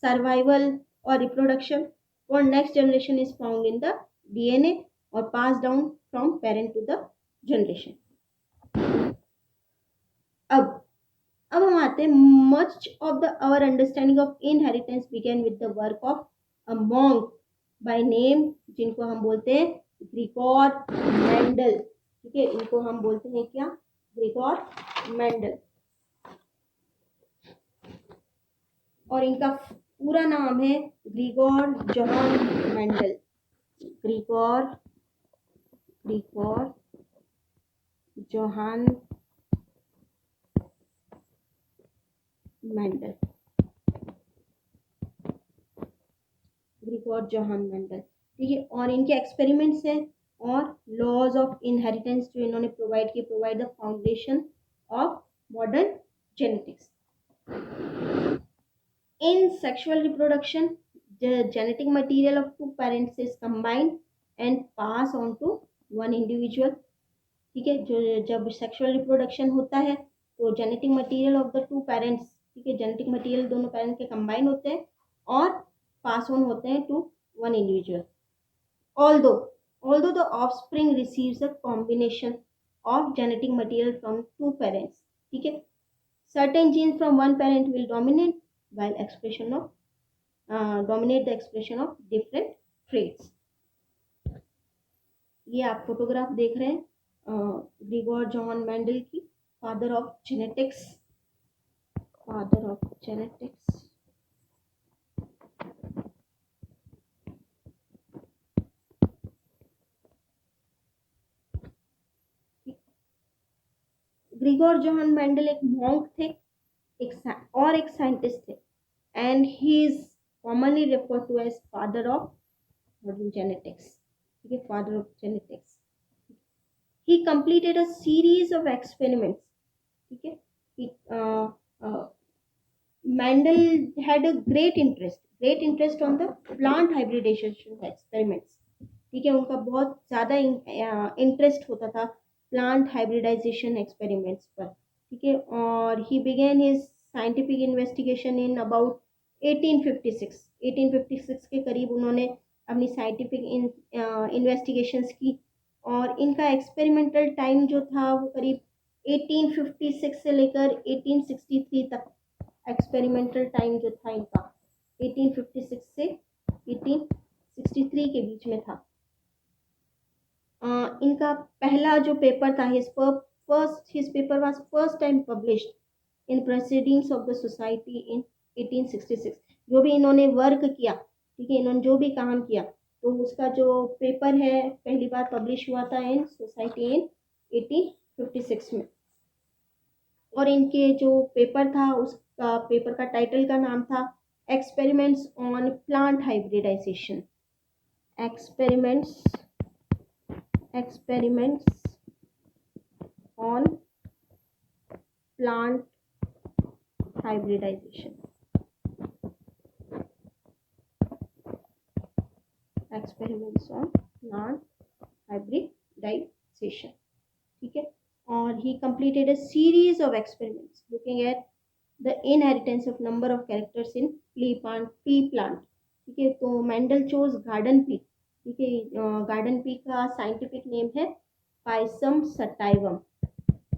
[SPEAKER 1] survival और reproduction for next generation is found in the DNA और pass down from parent to the generation. अब अब हम आते हैं, much of the our understanding of inheritance begin with the work of a monk by name, जिनको हम बोलते हैं ग्रिगोर मेंडल, ठीक है, इनको हम बोलते हैं क्या, ग्रिगोर मेंडल। और इनका पूरा नाम है Grigor Johan Mendel, Grigor Grigor Johan Mendel, Grigor Johan Mendel, ठीक है। और इनके एक्सपेरिमेंट्स हैं और लॉज ऑफ इनहेरिटेंस जो इन्होंने प्रोवाइड किए, provide the foundation of modern genetics. In sexual reproduction, the genetic material of two parents is combined and pass on to one individual, ठीक है। जो जब सेक्सुअल रिप्रोडक्शन होता है तो genetic material of the two parents, ठीक है, genetic material दोनों पेरेंट्स के कंबाइन होते हैं और पास ऑन होते हैं to one individual. Although the offspring receives a combination of genetic material from two parents, ठीक है, certain genes from one parent will dominate while expression of dominate the expression of different traits। ये आप photograph देख रहे हैं Gregor Johan Mendel की, father of genetics, father of genetics. ग्रिगोर Johan मेंडल एक मॉन्क थे, एक साइंटिस्ट थे, and he is commonly referred to as father of modern genetics, ठीक है, father of genetics. He completed a series of experiments, ठीक है। Mendel had a great interest on the plant hybridization experiments, ठीक है, उनका बहुत ज़्यादा इंटरेस्ट होता था प्लांट हाइब्रिडाइजेशन एक्सपेरिमेंट्स पर, ठीक है। और ही begin his scientific investigation in about 1856 के करीब उन्होंने अपनी साइंटिफिक इन्वेस्टिगेशंस की। और इनका एक्सपेरिमेंटल टाइम जो था वो करीब 1856 से लेकर 1863 तक एक्सपेरिमेंटल टाइम जो था इनका 1856 से 1863 के बीच में था। इनका पहला जो पेपर था, his paper was first time published in proceedings of the society in 1866। जो भी इन्होंने वर्क किया, ठीक है, इन्होंने जो भी काम किया, तो उसका जो पेपर है पहली बार पब्लिश हुआ था इन सोसाइटी इन 1856 में। और इनके जो पेपर था उसका पेपर का टाइटल का नाम था experiments on plant hybridization, experiments on plant hybridization, experiments on plant hybridization, ठीक है। और he completed a series of experiments looking at the inheritance of number of characters in pea plant, ठीक है। तो मेंडल चोज गार्डन पी, ठीक है, garden pea का scientific name है Pisum sativum,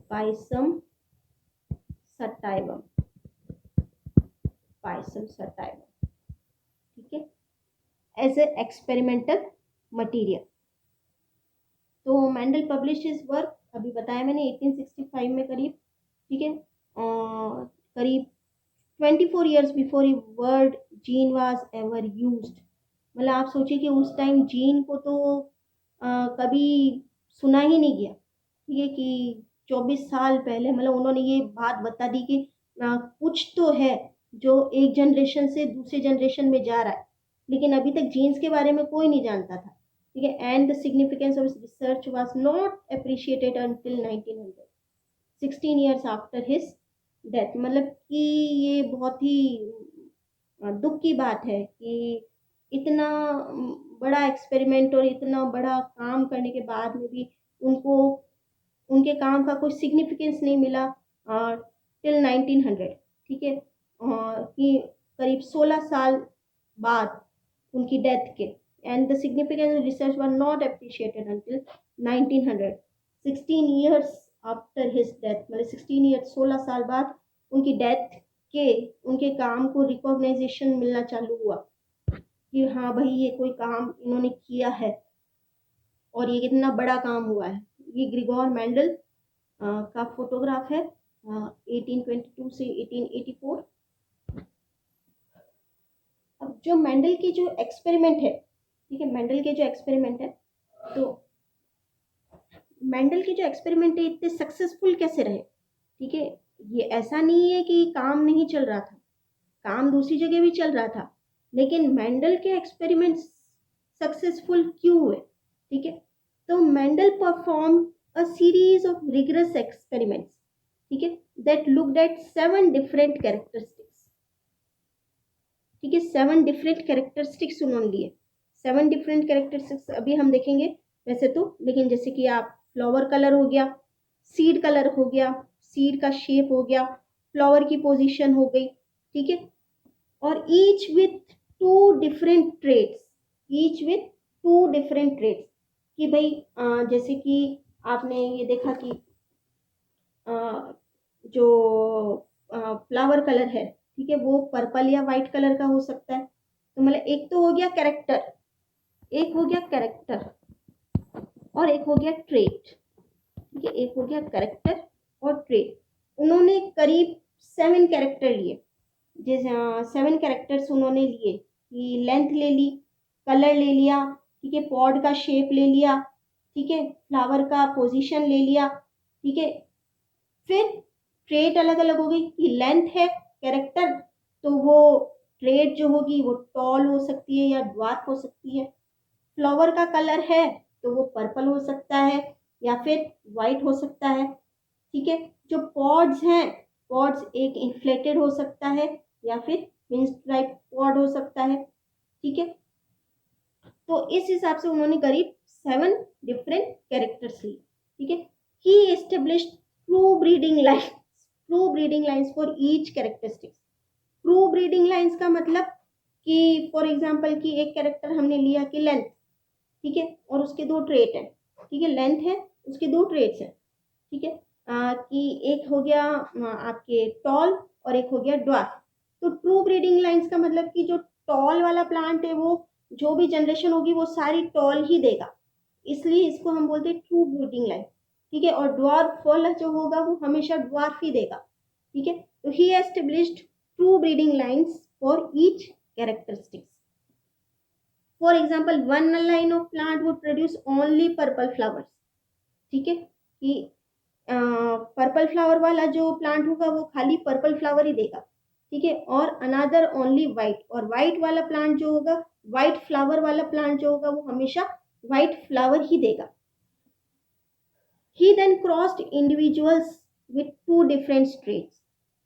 [SPEAKER 1] Pisum sativum, payasam sativa, ठीक है, एज ए एक्सपेरिमेंटल मटीरियल। तो मेंडल पब्लिश हिज वर्क, अभी बताया मैंने 1865 में करीब, ठीक है, करीब 24 years before word gene was ever used. मतलब आप सोचिए कि उस टाइम जीन को तो कभी सुना ही नहीं गया, ठीक है, कि 24 साल पहले मतलब उन्होंने ये बात बता दी कि कुछ तो है जो एक जनरेशन से दूसरे जनरेशन में जा रहा है, लेकिन अभी तक जीन्स के बारे में कोई नहीं जानता था, ठीक है। And the significance of research was not appreciated until 1900, 16 years after his death. मतलब कि ये बहुत ही दुख की बात है कि इतना बड़ा एक्सपेरिमेंट और इतना बड़ा काम करने के बाद में भी उनको उनके काम का कोई सिग्निफिकेंस नहीं मिला टिल 1900, ठीक है, कि करीब 16 साल बाद उनकी डेथ के। And the significance research were not appreciated until 1900, 16 years after his death, मतलब 16 ईयर 16 साल बाद उनकी डेथ के उनके काम को रिकॉग्नाइजेशन मिलना चालू हुआ कि हाँ भाई ये कोई काम इन्होंने किया है और ये कितना बड़ा काम हुआ है। ये ग्रिगोर मेंडल का फोटोग्राफ है 1822 से 1884। अब जो मेंडल की जो एक्सपेरिमेंट है, ठीक है, मेंडल के जो एक्सपेरिमेंट है, तो मेंडल के जो एक्सपेरिमेंट है इतने सक्सेसफुल कैसे रहे, ठीक है। ये ऐसा नहीं है कि काम नहीं चल रहा था, काम दूसरी जगह भी चल रहा था, लेकिन मेंडल के एक्सपेरिमेंट सक्सेसफुल क्यों हुए, ठीक है। तो Mendel perform a series of rigorous experiments, ठीक है, that looked at 7 different characteristics, ठीक है, 7 डिफरेंट कैरेक्टरिस्टिक्स उन्होंने लिए। 7 डिफरेंट कैरेक्टरिस्टिक्स अभी हम देखेंगे वैसे तो, लेकिन जैसे कि आप फ्लावर कलर हो गया, सीड कलर हो गया, सीड का शेप हो गया, फ्लावर की पोजीशन हो गई, ठीक है, और each with 2 different traits, each with 2 different traits, कि भाई जैसे कि आपने ये देखा कि जो फ्लावर कलर है, ठीक है, वो पर्पल या वाइट कलर का हो सकता है। तो मतलब एक तो हो गया कैरेक्टर, एक हो गया कैरेक्टर और एक हो गया ट्रेट, ठीक है, एक हो गया कैरेक्टर और ट्रेट। उन्होंने करीब 7 कैरेक्टर लिए, जैसे 7 कैरेक्टर्स उन्होंने लिए कि लेंथ ले ली, कलर ले लिया, ठीक है, पॉड का शेप ले लिया, ठीक है, फ्लावर का पोजीशन ले लिया, ठीक है। फिर ट्रेट अलग अलग हो गई कि लेंथ है कैरेक्टर, तो वो ट्रेट जो होगी वो टॉल हो सकती है या ड्वार्फ हो सकती है। फ्लावर का कलर है तो वो पर्पल हो सकता है या फिर वाइट हो सकता है, ठीक है। जो पॉड्स हैं, पॉड्स एक इन्फ्लेटेड हो सकता है या फिर पिन स्ट्राइप पॉड हो सकता है, ठीक है। तो इस हिसाब से उन्होंने करीब 7 डिफरेंट कैरेक्टर्स लिए, ठीक है। He established true breeding lines, true breeding lines for each characteristics. True breeding lines का मतलब कि फॉर एग्जांपल कि एक कैरेक्टर हमने लिया कि लेंथ, ठीक है, और उसके 2 ट्रेट हैं, ठीक है, लेंथ है उसके 2 ट्रेट्स हैं, ठीक है, कि एक हो गया आपके टॉल और एक हो गया ड्वार्फ। तो ट्रू ब्रीडिंग लाइन्स का मतलब कि जो टॉल वाला प्लांट है वो जो भी जनरेशन होगी वो सारी टॉल ही देगा, इसलिए इसको हम बोलते हैं ट्रू ब्रीडिंग लाइन, ठीक है। और ड्वार्फ वाला जो होगा वो हमेशा ड्वार्फ ही देगा, ठीक है। तो he established true breeding lines for each characteristics. For example one line of plant would produce only purple flowers, ठीक है, कि पर्पल फ्लावर वाला जो प्लांट होगा वो खाली पर्पल फ्लावर ही देगा, ठीक है। और अनदर ओनली वाइट, और वाइट वाला प्लांट जो होगा, वाइट फ्लावर वाला प्लांट जो होगा वो हमेशा वाइट फ्लावर ही देगा। He then crossed individuals with 2 different traits,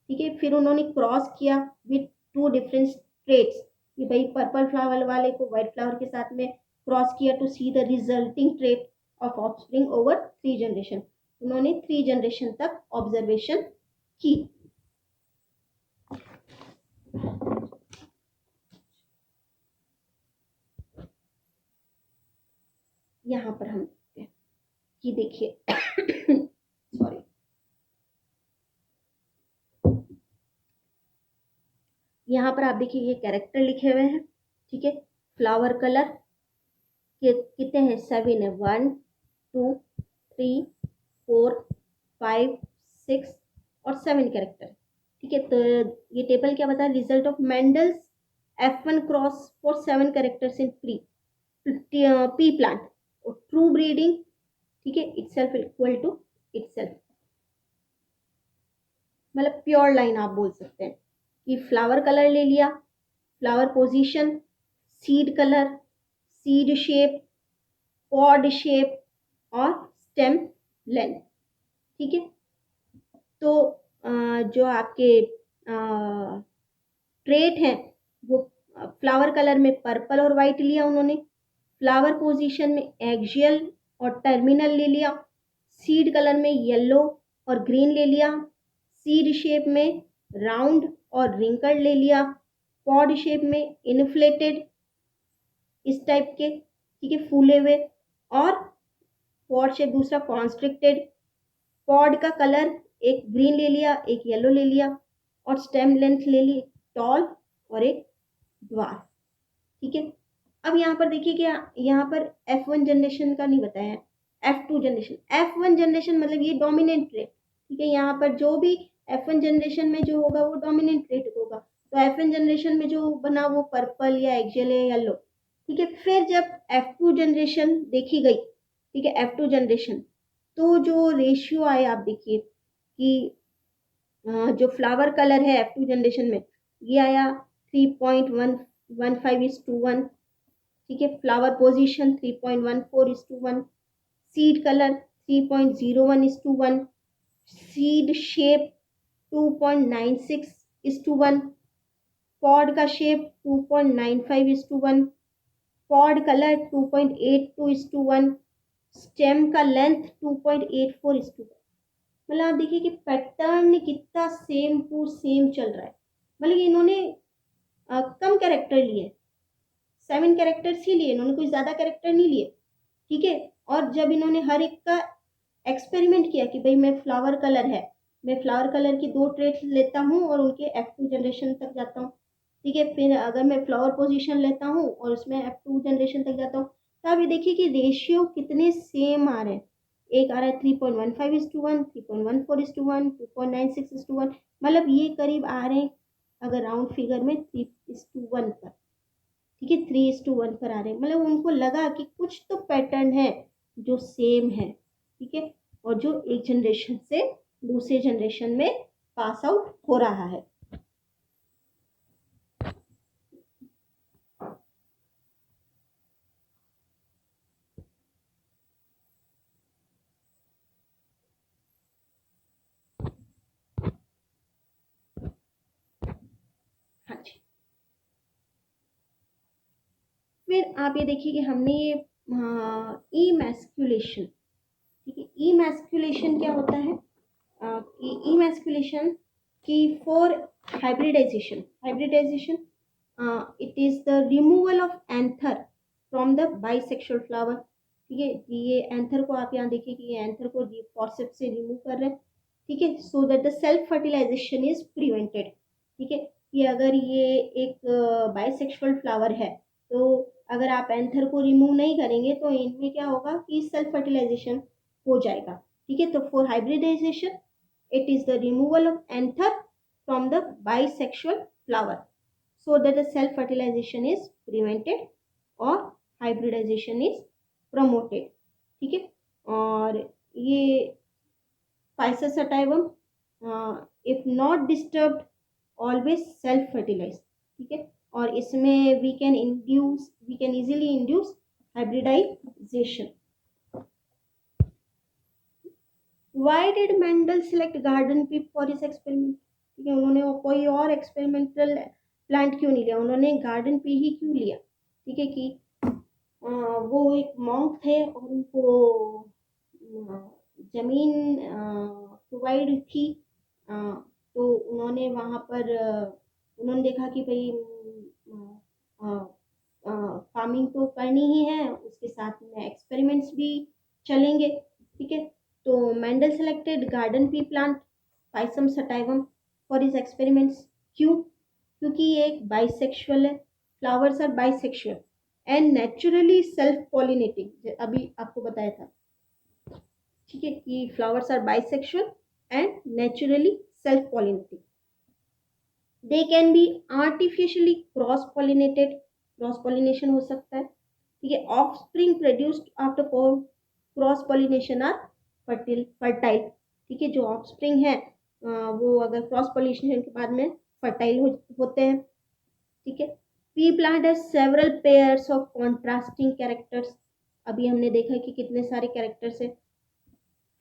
[SPEAKER 1] ठीक है, फिर उन्होंने क्रॉस किया विथ 2 डिफरेंट ट्रेट्स, कि भाई पर्पल फ्लावर वाले को व्हाइट फ्लावर के साथ में क्रॉस किया to see the resulting trait of offspring over 3 generation. उन्होंने 3 जनरेशन तक ऑब्जर्वेशन की। यहाँ पर हम देखते हैं कि देखिए सॉरी, यहाँ पर आप देखिए ये कैरेक्टर लिखे हुए हैं, ठीक है। फ्लावर कलर के कितने हैं, 7 है, 1 2 3 4 5 6 और 7 कैरेक्टर, ठीक है। तो ये टेबल क्या बता, result of Mendel's F1 cross for 7 characters in P plant, true breeding, ठीक है, इटसेल्फ इक्वल टू इटसेल्फ, मतलब प्योर लाइन आप बोल सकते हैं कि फ्लावर कलर ले लिया, flower position, seed colour, seed shape, pod shape और स्टेम लेंथ, ठीक है। तो जो आपके ट्रेट हैं वो फ्लावर कलर में पर्पल और वाइट लिया उन्होंने, फ्लावर पोजीशन में एक्सियल और टर्मिनल ले लिया, सीड कलर में येलो और ग्रीन ले लिया, सीड शेप में राउंड और रिंकल्ड ले लिया, पॉड शेप में इन्फ्लेटेड इस टाइप के, ठीक है, फूले हुए, और पॉड शेप दूसरा कॉन्स्ट्रिक्टेड, पॉड का कलर एक ग्रीन ले लिया, एक येलो ले लिया, और स्टेम लेंथ ले ली टॉल और एक ड्वार्फ, ठीक है। अब यहाँ पर देखिए कि यहाँ पर F1 जनरेशन का नहीं बताया, F2 जनरेशन, F1 जनरेशन मतलब ये डोमिनेंट ट्रेट, ठीक है। यहाँ पर जो भी F1 जनरेशन में जो होगा वो डोमिनेंट ट्रेट होगा, तो F1 जनरेशन में जो बना वो पर्पल या एक्जेल या येलो, ठीक है। फिर जब F2 जनरेशन देखी गई, ठीक है, F2 जनरेशन, तो जो रेशियो आए आप देखिए कि जो फ्लावर कलर है F2 जनरेशन में ये आया 3.115:1, ठीक है। Flower position 3.14:1, seed colour 3.01:1, seed shape 2.96:1, pod का शेप 2.95:1, पॉड कलर 2.82:1, स्टेम का लेंथ 2.84:1। मतलब आप देखिए कि पैटर्न कितना सेम टू सेम चल रहा है, मतलब इन्होंने कम कैरेक्टर लिए, 7 कैरेक्टर्स ही लिए इन्होंने, कोई ज़्यादा कैरेक्टर नहीं लिए, ठीक है। और जब इन्होंने हर एक का एक्सपेरिमेंट किया कि भाई मैं फ्लावर कलर है, मैं फ्लावर कलर की 2 ट्रेट्स लेता हूँ और उनके F2 जनरेशन तक जाता हूँ, ठीक है। फिर अगर मैं फ्लावर पोजीशन लेता हूँ और उसमें F2 जनरेशन तक जाता हूँ, तो आप ये देखिए कि रेशियो कितने सेम आ रहे हैं, एक आ रहा है 3.15:1, 3.14:1, 2.96:1, मतलब ये करीब आ रहे हैं अगर राउंड फिगर में 3:1 पर, ठीक है, 3:1 पर आ रहे हैं। मतलब उनको लगा कि कुछ तो पैटर्न है जो सेम है, ठीक है, और जो एक जनरेशन से दूसरे जनरेशन में पास आउट हो रहा है। हाँ जी। फिर आप ये देखिए कि हमने ये इमैस्कुलेशन, ठीक है, इमैस्कुलेशन क्या होता है कि इमैस्कुलेशन की for hybridization, hybridization it is the removal of anther from the bisexual flower, ठीक है। ये एंथर को आप यहाँ देखिए कि ये एंथर को फॉर्सेप्स से रिमूव कर रहे हैं, ठीक है, so that the self fertilization is prevented, ठीक है। कि अगर ये एक बाइसेक्सुअल फ्लावर है तो अगर आप एंथर को रिमूव नहीं करेंगे तो इनमें क्या होगा कि सेल्फ फर्टिलाइजेशन हो जाएगा, ठीक है। तो for hybridization it is the removal of anther from the bisexual flower so that the self fertilization is prevented और hybridization is promoted, ठीक है। और ये Pisces sativum if not disturbed always self fertilize, ठीक है। और इसमें we can easily induce hybridization. Why did Mendel select garden pea for his experiment, ठीक है, उन्होंने वो कोई और एक्सपेरिमेंटल प्लांट क्यों नहीं लिया, उन्होंने गार्डन पी ही क्यों लिया, ठीक है। कि वो एक मॉन्क थे और उनको जमीन प्रोवाइड थी, तो उन्होंने वहाँ पर उन्होंने देखा कि भाई फार्मिंग तो करनी ही है, उसके साथ में एक्सपेरिमेंट्स भी चलेंगे, ठीक है। तो Mendel selected garden pea plant pisum sativum for his experiments, क्यों, क्योंकि ये एक बाइसेक्सुअल है, flowers are bisexual and naturally self pollinating, अभी आपको बताया था, ठीक है, कि flowers are bisexual and naturally self pollinating. They can be artificially cross pollinated, cross pollination हो सकता है, ठीक है। Offspring produced after cross pollination are fertile, ठीक है। जो ऑफस्प्रिंग है वो अगर क्रॉस पॉलिनेशन के बाद में फर्टाइल होते हैं, ठीक है। Pea plant has several pairs of contrasting characters, अभी हमने देखा है कि कितने सारे कैरेक्टर्स है।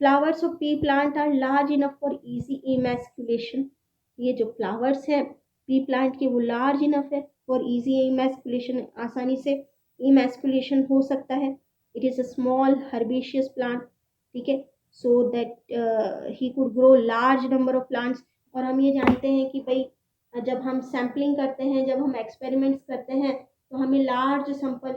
[SPEAKER 1] Flowers of pea plant are large enough for easy emasculation, ये जो फ्लावर्स हैं पी प्लांट के वो लार्ज इनफ है फॉर इजी इमैस्कुलेशन, आसानी से इमैस्कुलेशन हो सकता है। It is a small herbaceous plant, ठीक है, so that he could grow large number of plants. और हम ये जानते हैं कि भाई जब हम सैम्पलिंग करते हैं, जब हम एक्सपेरिमेंट्स करते हैं, तो हमें लार्ज सैंपल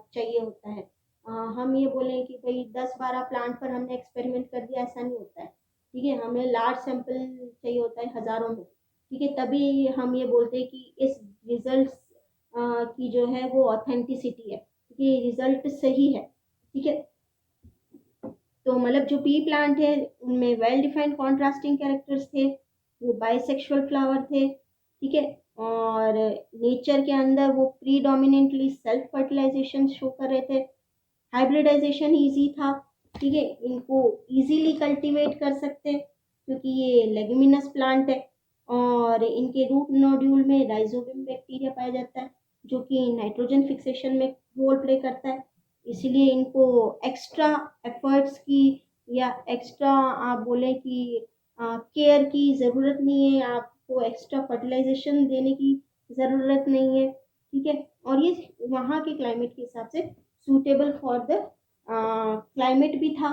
[SPEAKER 1] चाहिए होता है। हम ये बोलें कि भाई 10-12 प्लांट पर हमने एक्सपेरिमेंट कर दिया, ऐसा नहीं होता है, ठीक है। हमें लार्ज सैंपल चाहिए होता है, हज़ारों में, ठीक है, तभी हम ये बोलते हैं कि इस रिजल्ट की जो है वो ऑथेंटिसिटी है, ये रिजल्ट सही है, ठीक है। तो मतलब जो पी प्लांट है उनमें वेल डिफाइंड कॉन्ट्रास्टिंग कैरेक्टर्स थे, वो बाइसेक्सुअल फ्लावर थे, ठीक है। और नेचर के अंदर वो प्रीडोमिनेंटली सेल्फ फर्टिलाइजेशन शो कर रहे थे, हाइब्रिडाइजेशन इजी था, ठीक है, इनको इजीली कल्टीवेट कर सकते हैं क्योंकि ये लेग्यूमिनस प्लांट है। और इनके रूट नोड्यूल में राइजोबियम बैक्टीरिया पाया जाता है जो कि नाइट्रोजन फिक्सेशन में रोल प्ले करता है, इसीलिए इनको एक्स्ट्रा एफर्ट्स की या एक्स्ट्रा आप बोलें कि केयर की ज़रूरत नहीं है, आपको एक्स्ट्रा फर्टिलाइजेशन देने की ज़रूरत नहीं है, ठीक है। और ये वहाँ के क्लाइमेट के हिसाब से सूटेबल फॉर द क्लाइमेट भी था,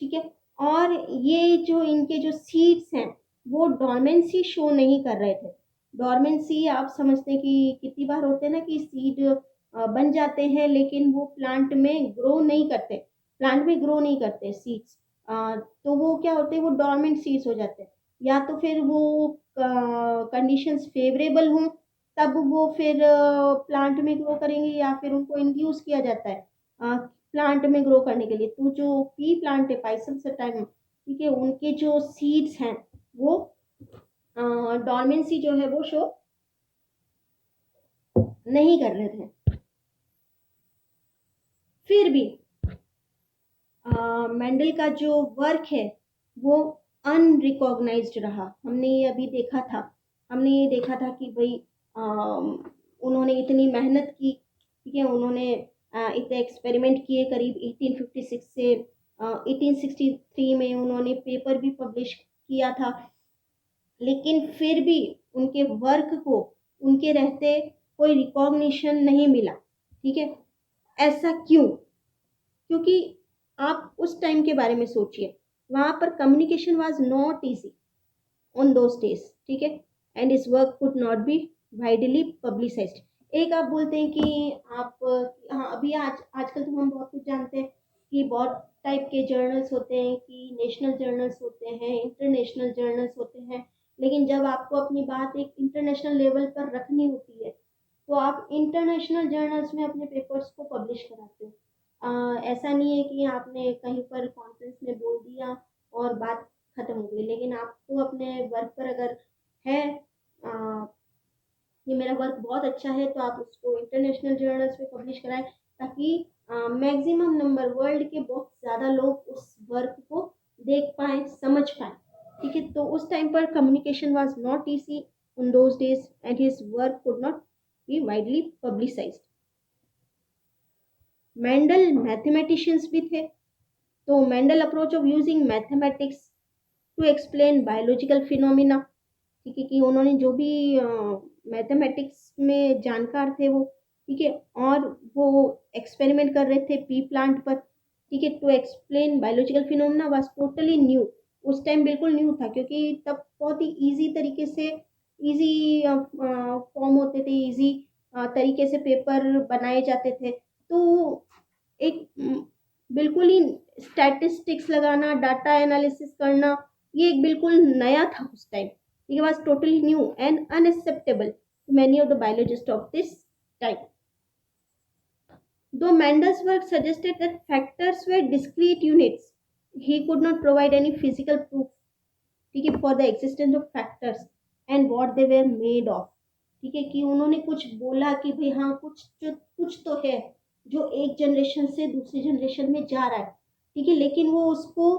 [SPEAKER 1] ठीक है। और ये जो इनके जो सीड्स हैं वो डॉर्मेंसी शो नहीं कर रहे थे। डॉर्मेंसी आप समझते हैं कि कितनी बार होते हैं ना कि सीड बन जाते हैं लेकिन वो प्लांट में ग्रो नहीं करते, प्लांट में ग्रो नहीं करते सीड्स, तो वो क्या होते हैं, वो डॉर्मेंट सीड्स हो जाते हैं। या तो फिर वो कंडीशंस फेवरेबल हों तब वो फिर प्लांट में ग्रो करेंगे, या फिर उनको इंड्यूस किया जाता है प्लांट में ग्रो करने के लिए। तो जो पी प्लांट है पाइसम सटाइम, ठीक है, उनके जो सीड्स हैं वो डॉर्मेंसी जो है वो शो नहीं कर रहे थे। फिर भी मेंडल का जो वर्क है वो अनरिकॉग्नाइज्ड रहा। हमने ये अभी देखा था, हमने ये देखा था कि भाई उन्होंने इतनी मेहनत की, ठीक है, उन्होंने इतने एक्सपेरिमेंट किए, करीब 1856 से 1863 में उन्होंने पेपर भी पब्लिश किया था, लेकिन फिर भी उनके वर्क को उनके रहते कोई रिकॉग्निशन नहीं मिला, ठीक है। ऐसा क्यों? क्योंकि आप उस टाइम के बारे में सोचिए, वहाँ पर communication was not easy on those days, ठीक है, एंड इस work could not be widely publicised. एक आप बोलते हैं कि आप हाँ अभी आजकल तो हम बहुत कुछ जानते हैं कि बहुत टाइप के जर्नल्स होते हैं, कि नेशनल जर्नल्स होते हैं, इंटरनेशनल जर्नल्स होते हैं, लेकिन जब आपको अपनी बात एक इंटरनेशनल लेवल पर रखनी होती है तो आप इंटरनेशनल जर्नल्स में अपने पेपर्स को पब्लिश कराते हो। ऐसा नहीं है कि आपने कहीं पर कॉन्फ्रेंस में बोल दिया और बात खत्म हो गई, लेकिन आपको अपने वर्क पर अगर है ये मेरा वर्क बहुत अच्छा है तो आप उसको इंटरनेशनल जर्नल्स में पब्लिश कराएं, ताकि मैक्सिमम नंबर वर्ल्ड के बहुत ज़्यादा लोग उस वर्क को देख पाएँ, समझ पाएँ, ठीक है। तो उस टाइम पर communication was not easy on those days and his work could not be widely publicized. Mendel mathematicians भी थे, तो Mendel approach of using mathematics to explain biological phenomena, ठीक है, कि उन्होंने जो भी मैथमेटिक्स में जानकार थे वो, ठीक है, और वो एक्सपेरिमेंट कर रहे थे पी प्लांट पर, ठीक है, to explain biological phenomena was totally new. उस टाइम बिल्कुल न्यू था क्योंकि तब बहुत ही इजी तरीके से, इजी फॉर्म होते थे, इजी तरीके से पेपर बनाए जाते थे। तो एक बिल्कुल ही स्टैटिस्टिक्स लगाना, डाटा एनालिसिस करना, ये एक बिल्कुल नया था उस time, It was totally new and unacceptable to many of the biologists of this time. Though Mendel's work suggested that factors were discrete units, he could not provide any physical proof, ठीक है, for the existence of factors and what they were made of. ठीक है, कि उन्होंने कुछ बोला कि भाई हाँ कुछ तो है जो एक जनरेशन से दूसरी जनरेशन में जा रहा है, ठीक है, लेकिन वो उसको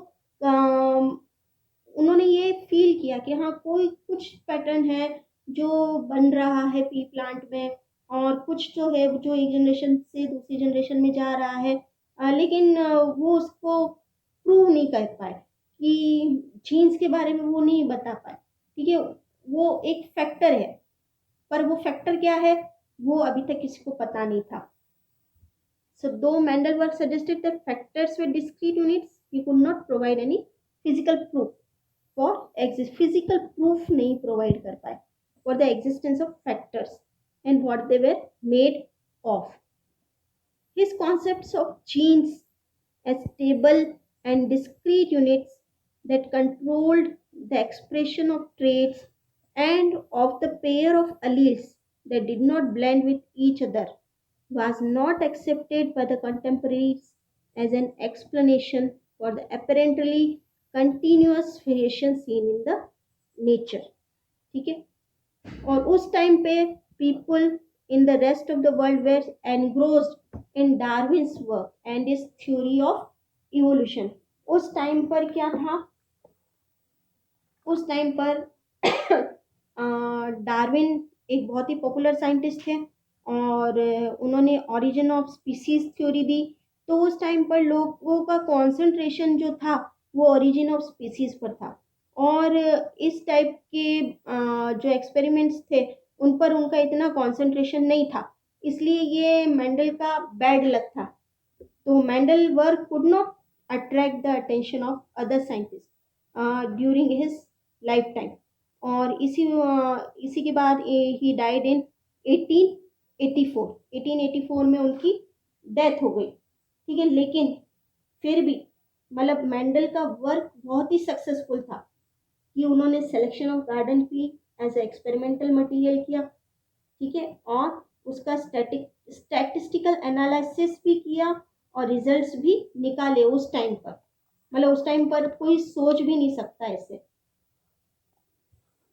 [SPEAKER 1] उन्होंने ये फील किया कि हाँ कोई कुछ पैटर्न है जो बन रहा है पी प्लांट में, और कुछ जो है जो एक जनरेशन से दूसरी जनरेशन में जा रहा है, लेकिन वो उसको प्रूव नहीं कर पाए कि जीन्स के बारे में वो नहीं बता पाए, ठीक है, वो एक फैक्टर है, पर वो फैक्टर क्या है वो अभी तक किसी को पता नहीं था. So though Mendel work suggested that factors were discrete units, he could not provide any physical proof for physical proof नहीं provide कर पाए for the existence of factors and what they were made of. His concepts of genes as stable and discrete units that controlled the expression of traits and of the pair of alleles that did not blend with each other was not accepted by the contemporaries as an explanation for the apparently continuous variation seen in the nature. ठीक है, और उस time पे people in the rest of the world were engrossed in Darwin's work and his theory of evolution. उस time पर क्या था, उस टाइम पर डार्विन एक बहुत ही पॉपुलर साइंटिस्ट थे और उन्होंने ओरिजिन ऑफ स्पीसीज थ्योरी दी. तो उस टाइम पर लोगों का कंसंट्रेशन जो था वो ओरिजिन ऑफ स्पीसीज पर था, और इस टाइप के जो एक्सपेरिमेंट्स थे उन पर उनका इतना कंसंट्रेशन नहीं था, इसलिए ये मेंडल का बैड लक था. तो Mendel work could not attract the attention of other scientist during his life time, और इसी के बाद ही डाइड इन 1884 में उनकी डेथ हो गई. ठीक है, लेकिन फिर भी मतलब मेंडल का वर्क बहुत ही सक्सेसफुल था कि उन्होंने सिलेक्शन ऑफ गार्डन की एज ए एक्सपेरिमेंटल मटेरियल किया, ठीक है, और उसका स्टैटिस्टिकल एनालिसिस भी किया और रिजल्ट्स भी निकाले उस टाइम पर. मतलब उस टाइम पर कोई सोच भी नहीं सकता ऐसे.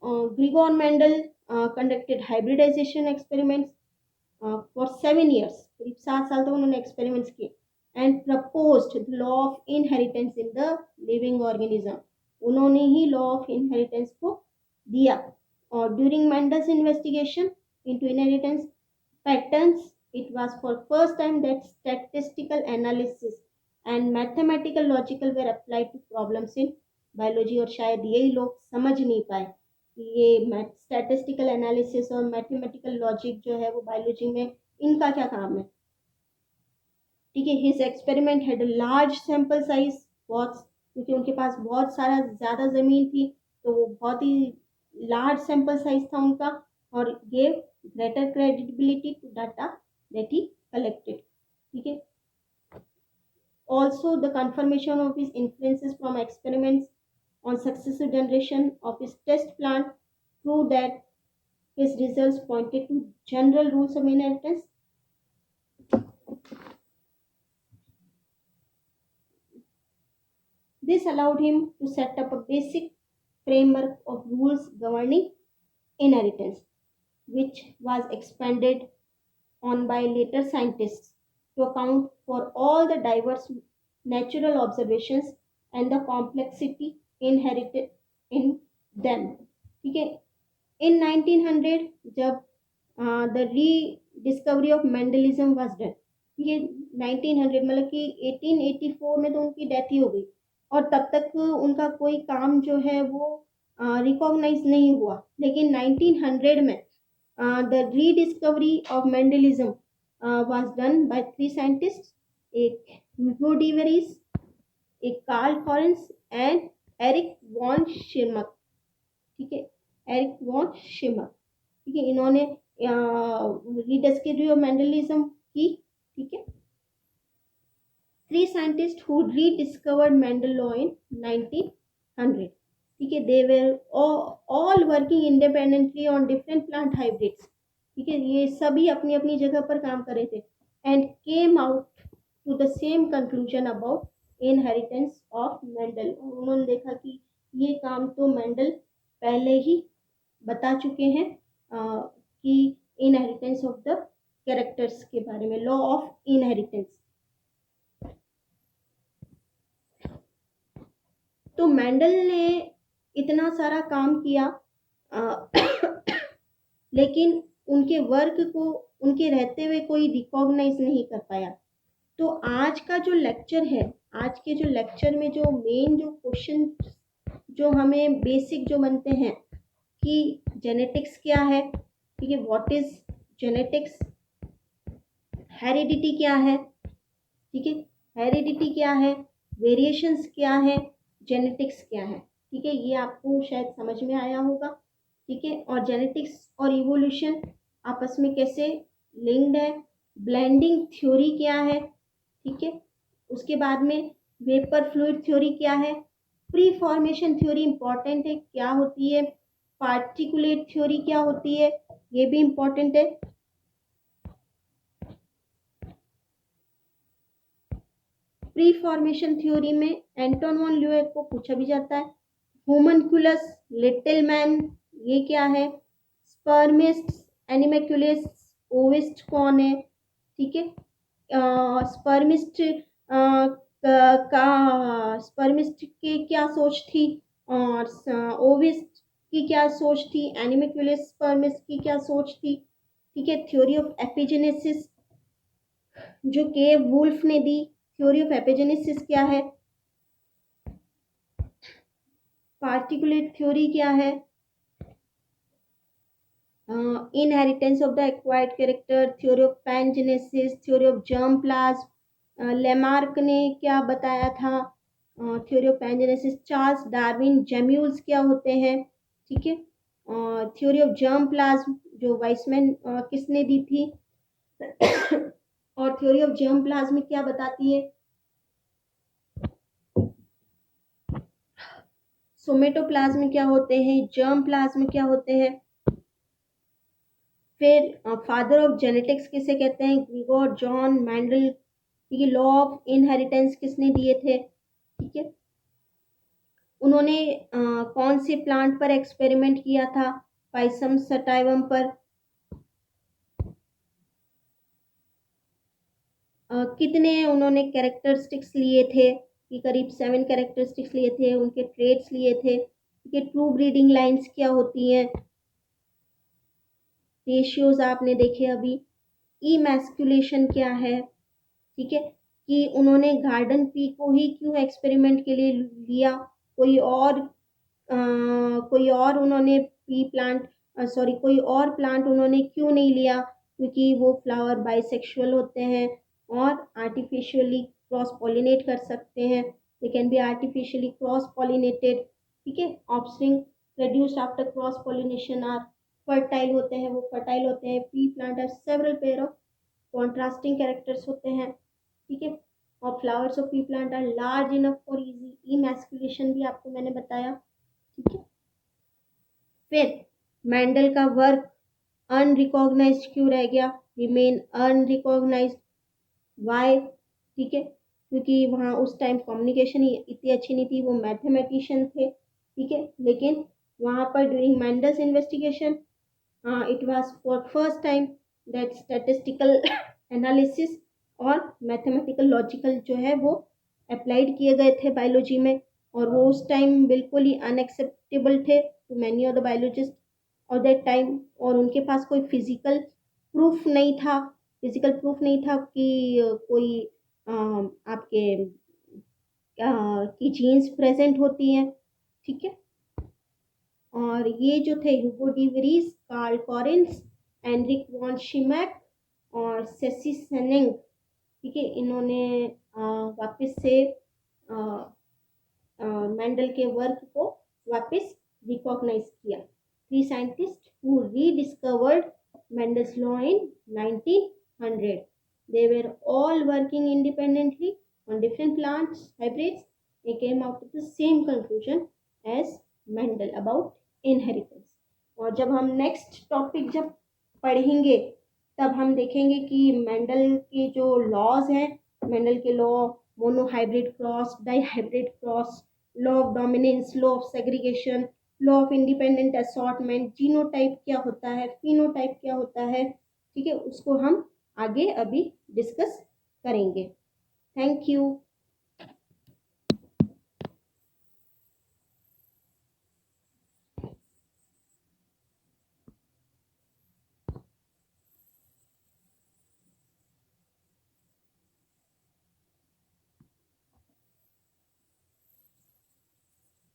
[SPEAKER 1] Gregor Mendel conducted hybridization experiments for 7 years. करीब 7 साल तक उन्होंने एक्सपेरिमेंट्स किए and proposed the law of inheritance in the living organism. उन्होंने ही law of inheritance को दिया. और during Mendel's investigation into inheritance patterns, it was for first time that statistical analysis and mathematical logical were applied to problems in biology. और शायद यही लोग समझ नहीं पाए कि ये स्टैटिस्टिकल एनालिसिस और मैथमेटिकल लॉजिक जो है वो बायोलॉजी में इनका क्या काम है. ठीक है, his experiment had large sample size, बहुत, क्योंकि उनके पास बहुत सारा ज़्यादा ज़मीन थी तो वो बहुत ही लार्ज सैंपल साइज था उनका, और gave greater credibility to data that he collected. ठीक है, also the confirmation of his inferences from experiments on successive generation of his test plant proved that his results pointed to general rules of inheritance. This allowed him to set up a basic framework of rules governing inheritance, which was expanded on by later scientists to account for all the diverse natural observations and the complexity inherited in them. ठीक है, in 1900 जब the rediscovery of Mendelism was done, ये 1900 मतलब कि 1884 में तो उनकी death ही हो गई, और तब तक उनका कोई काम जो है वो रिकॉग्नाइज नहीं हुआ. लेकिन 1900 में the rediscovery of Mendelism was done by 3 scientists, एक ह्यूगो डीवेरिस, एक कार्ल फॉरेंस एंड एरिक वॉन शिरमक. ठीक है, एरिक वॉन शिरमक. ठीक है, इन्होंने रीडिस्कवरी ऑफ मेंडलिज्म की. ठीक है, 3 scientists who rediscovered Mendel law in 1900. ठीक है, they were all working independently on different plant hybrids, ठीक है, ये सभी अपनी अपनी जगह पर काम कर रहे थे, and came out to the same conclusion about inheritance of Mendel. उन्होंने देखा कि ये काम तो मेंडल पहले ही बता चुके हैं कि इनहेरिटेंस ऑफ द कैरेक्टर्स के बारे में, लॉ ऑफ इनहेरिटेंस। तो मेंडल ने इतना सारा काम किया लेकिन उनके वर्क को उनके रहते हुए कोई रिकॉग्नाइज नहीं कर पाया। तो आज का जो लेक्चर है, आज के जो लेक्चर में जो मेन जो क्वेश्चन जो हमें बेसिक जो बनते हैं कि जेनेटिक्स क्या है, ठीक है, व्हाट इज जेनेटिक्स, हेरिडिटी क्या है, ठीक है, हेरिडिटी क्या है, वेरिएशंस क्या है, जेनेटिक्स क्या है, ठीक है, ये आपको शायद समझ में आया होगा, ठीक है। और जेनेटिक्स और इवोल्यूशन आपस में कैसे लिंक्ड है, ब्लेंडिंग थ्योरी क्या है, ठीक है, उसके बाद में वेपर फ्लूइड थ्योरी क्या है, प्री फॉर्मेशन थ्योरी इंपॉर्टेंट है, क्या होती है, पार्टिकुलेट थ्योरी क्या होती है, ये भी इंपॉर्टेंट है। प्री फॉर्मेशन थ्योरी में एंटोन वॉन ल्यूएक को पूछा भी जाता है। होमनकुलस, लिटिल मैन, ये क्या है, स्पर्मिस्ट, एनिमेक्युलस, ओविस्ट कौन है, ठीक है, स्पर्मिस्ट का स्पर्मिस्ट की क्या सोच थी, और ओविस्ट की क्या सोच थी, एनिमेक्युलस स्पर्मिस्ट की क्या सोच थी, ठीक है। थ्योरी ऑफ एपिजेनेसिस जो के वुल्फ ने दी, थ्योरी ऑफ एपिजेनेसिस क्या है, पार्टिकुलेट थ्योरी क्या है, inheritance of the acquired character, theory of pangenesis, theory of germ plasm, Lamarck ने क्या बताया था, theory of pangenesis, Charles Darwin, gemmules क्या होते हैं, ठीक है, थ्योरी ऑफ जर्म प्लाज्म जो वाइसमैन किसने दी थी और थ्योरी ऑफ जर्म प्लाज्म में क्या बताती है, सोमेटोप्लाज्म क्या होते हैं, जर्म प्लाज्म क्या होते हैं। फिर फादर ऑफ जेनेटिक्स किसे कहते हैं, ग्रिगोर जॉन मैंडल, ठीक है। लॉ ऑफ इनहेरिटेंस किसने दिए थे, ठीक है। उन्होंने कौन से प्लांट पर एक्सपेरिमेंट किया था, पाइसम सटाइवम पर। कितने उन्होंने कैरेक्टरिस्टिक्स लिए थे, कि करीब 7 कैरेक्टरिस्टिक्स लिए थे, उनके ट्रेड्स लिए थे, ठीक है। ट्रू ब्रीडिंग लाइंस क्या होती हैं, रेशियोज आपने देखे अभी। इमैस्कुलेशन क्या है, ठीक है, कि उन्होंने गार्डन पी को ही क्यों एक्सपेरिमेंट के लिए लिया, कोई और कोई और उन्होंने पी प्लांट सॉरी कोई और प्लांट उन्होंने क्यों नहीं लिया, क्योंकि वो फ्लावर बाइसेक्सुअल होते हैं और आर्टिफिशियली क्रॉस पॉलिनेट कर सकते हैं, they can be artificially cross pollinated, ठीक है। Offspring produced after cross pollination are fertile होते हैं, वो फर्टाइल होते हैं। Pea plant are several pair of contrasting characters होते हैं, ठीक है। और flowers of pea plant are large enough for easy emasculation भी आपको मैंने बताया, ठीक है। फिर मेंडल का वर्क अनरिकॉग्नाइज्ड क्यों रह गया, रिमेन अनरिकॉग्नाइज्ड, वाई, ठीक है, क्योंकि वहाँ उस टाइम कम्युनिकेशन ही इतनी अच्छी नहीं थी, वो मैथमेटिशियन थे, ठीक है। लेकिन वहाँ पर during Mendel's investigation it was for first time that statistical analysis और मैथमेटिकल लॉजिकल जो है वो अप्लाइड किए गए थे बायोलॉजी में, और वो उस टाइम बिल्कुल ही अनएक्सेप्टेबल थे to many of the biologist और दैट टाइम। और उनके पास कोई फिजिकल प्रूफ नहीं था, फिजिकल प्रूफ नहीं था कि कोई आपके की जीन्स प्रेजेंट होती हैं, ठीक है। और ये जो थे Hugo de Vries, Carl Correns, एनरिक वॉन शिमैक और सेसी सेनिंग, ठीक है, इन्होंने वापस से मेंडल के वर्क को वापस रिकॉग्नाइज किया। 3 scientist who rediscovered Mendel's law in 1900. They were all working independently on different plants, hybrids. They came out with the same conclusion as Mendel, about inheritance. और जब हम नेक्स्ट टॉपिक जब पढ़ेंगे तब हम देखेंगे कि मेंडल के जो लॉज हैं, मेंडल के law, monohybrid cross, dihybrid cross, law of dominance, law of segregation, law of independent assortment, genotype क्या होता है, फिनोटाइप क्या होता है, ठीक है, उसको हम आगे अभी डिस्कस करेंगे। Thank you.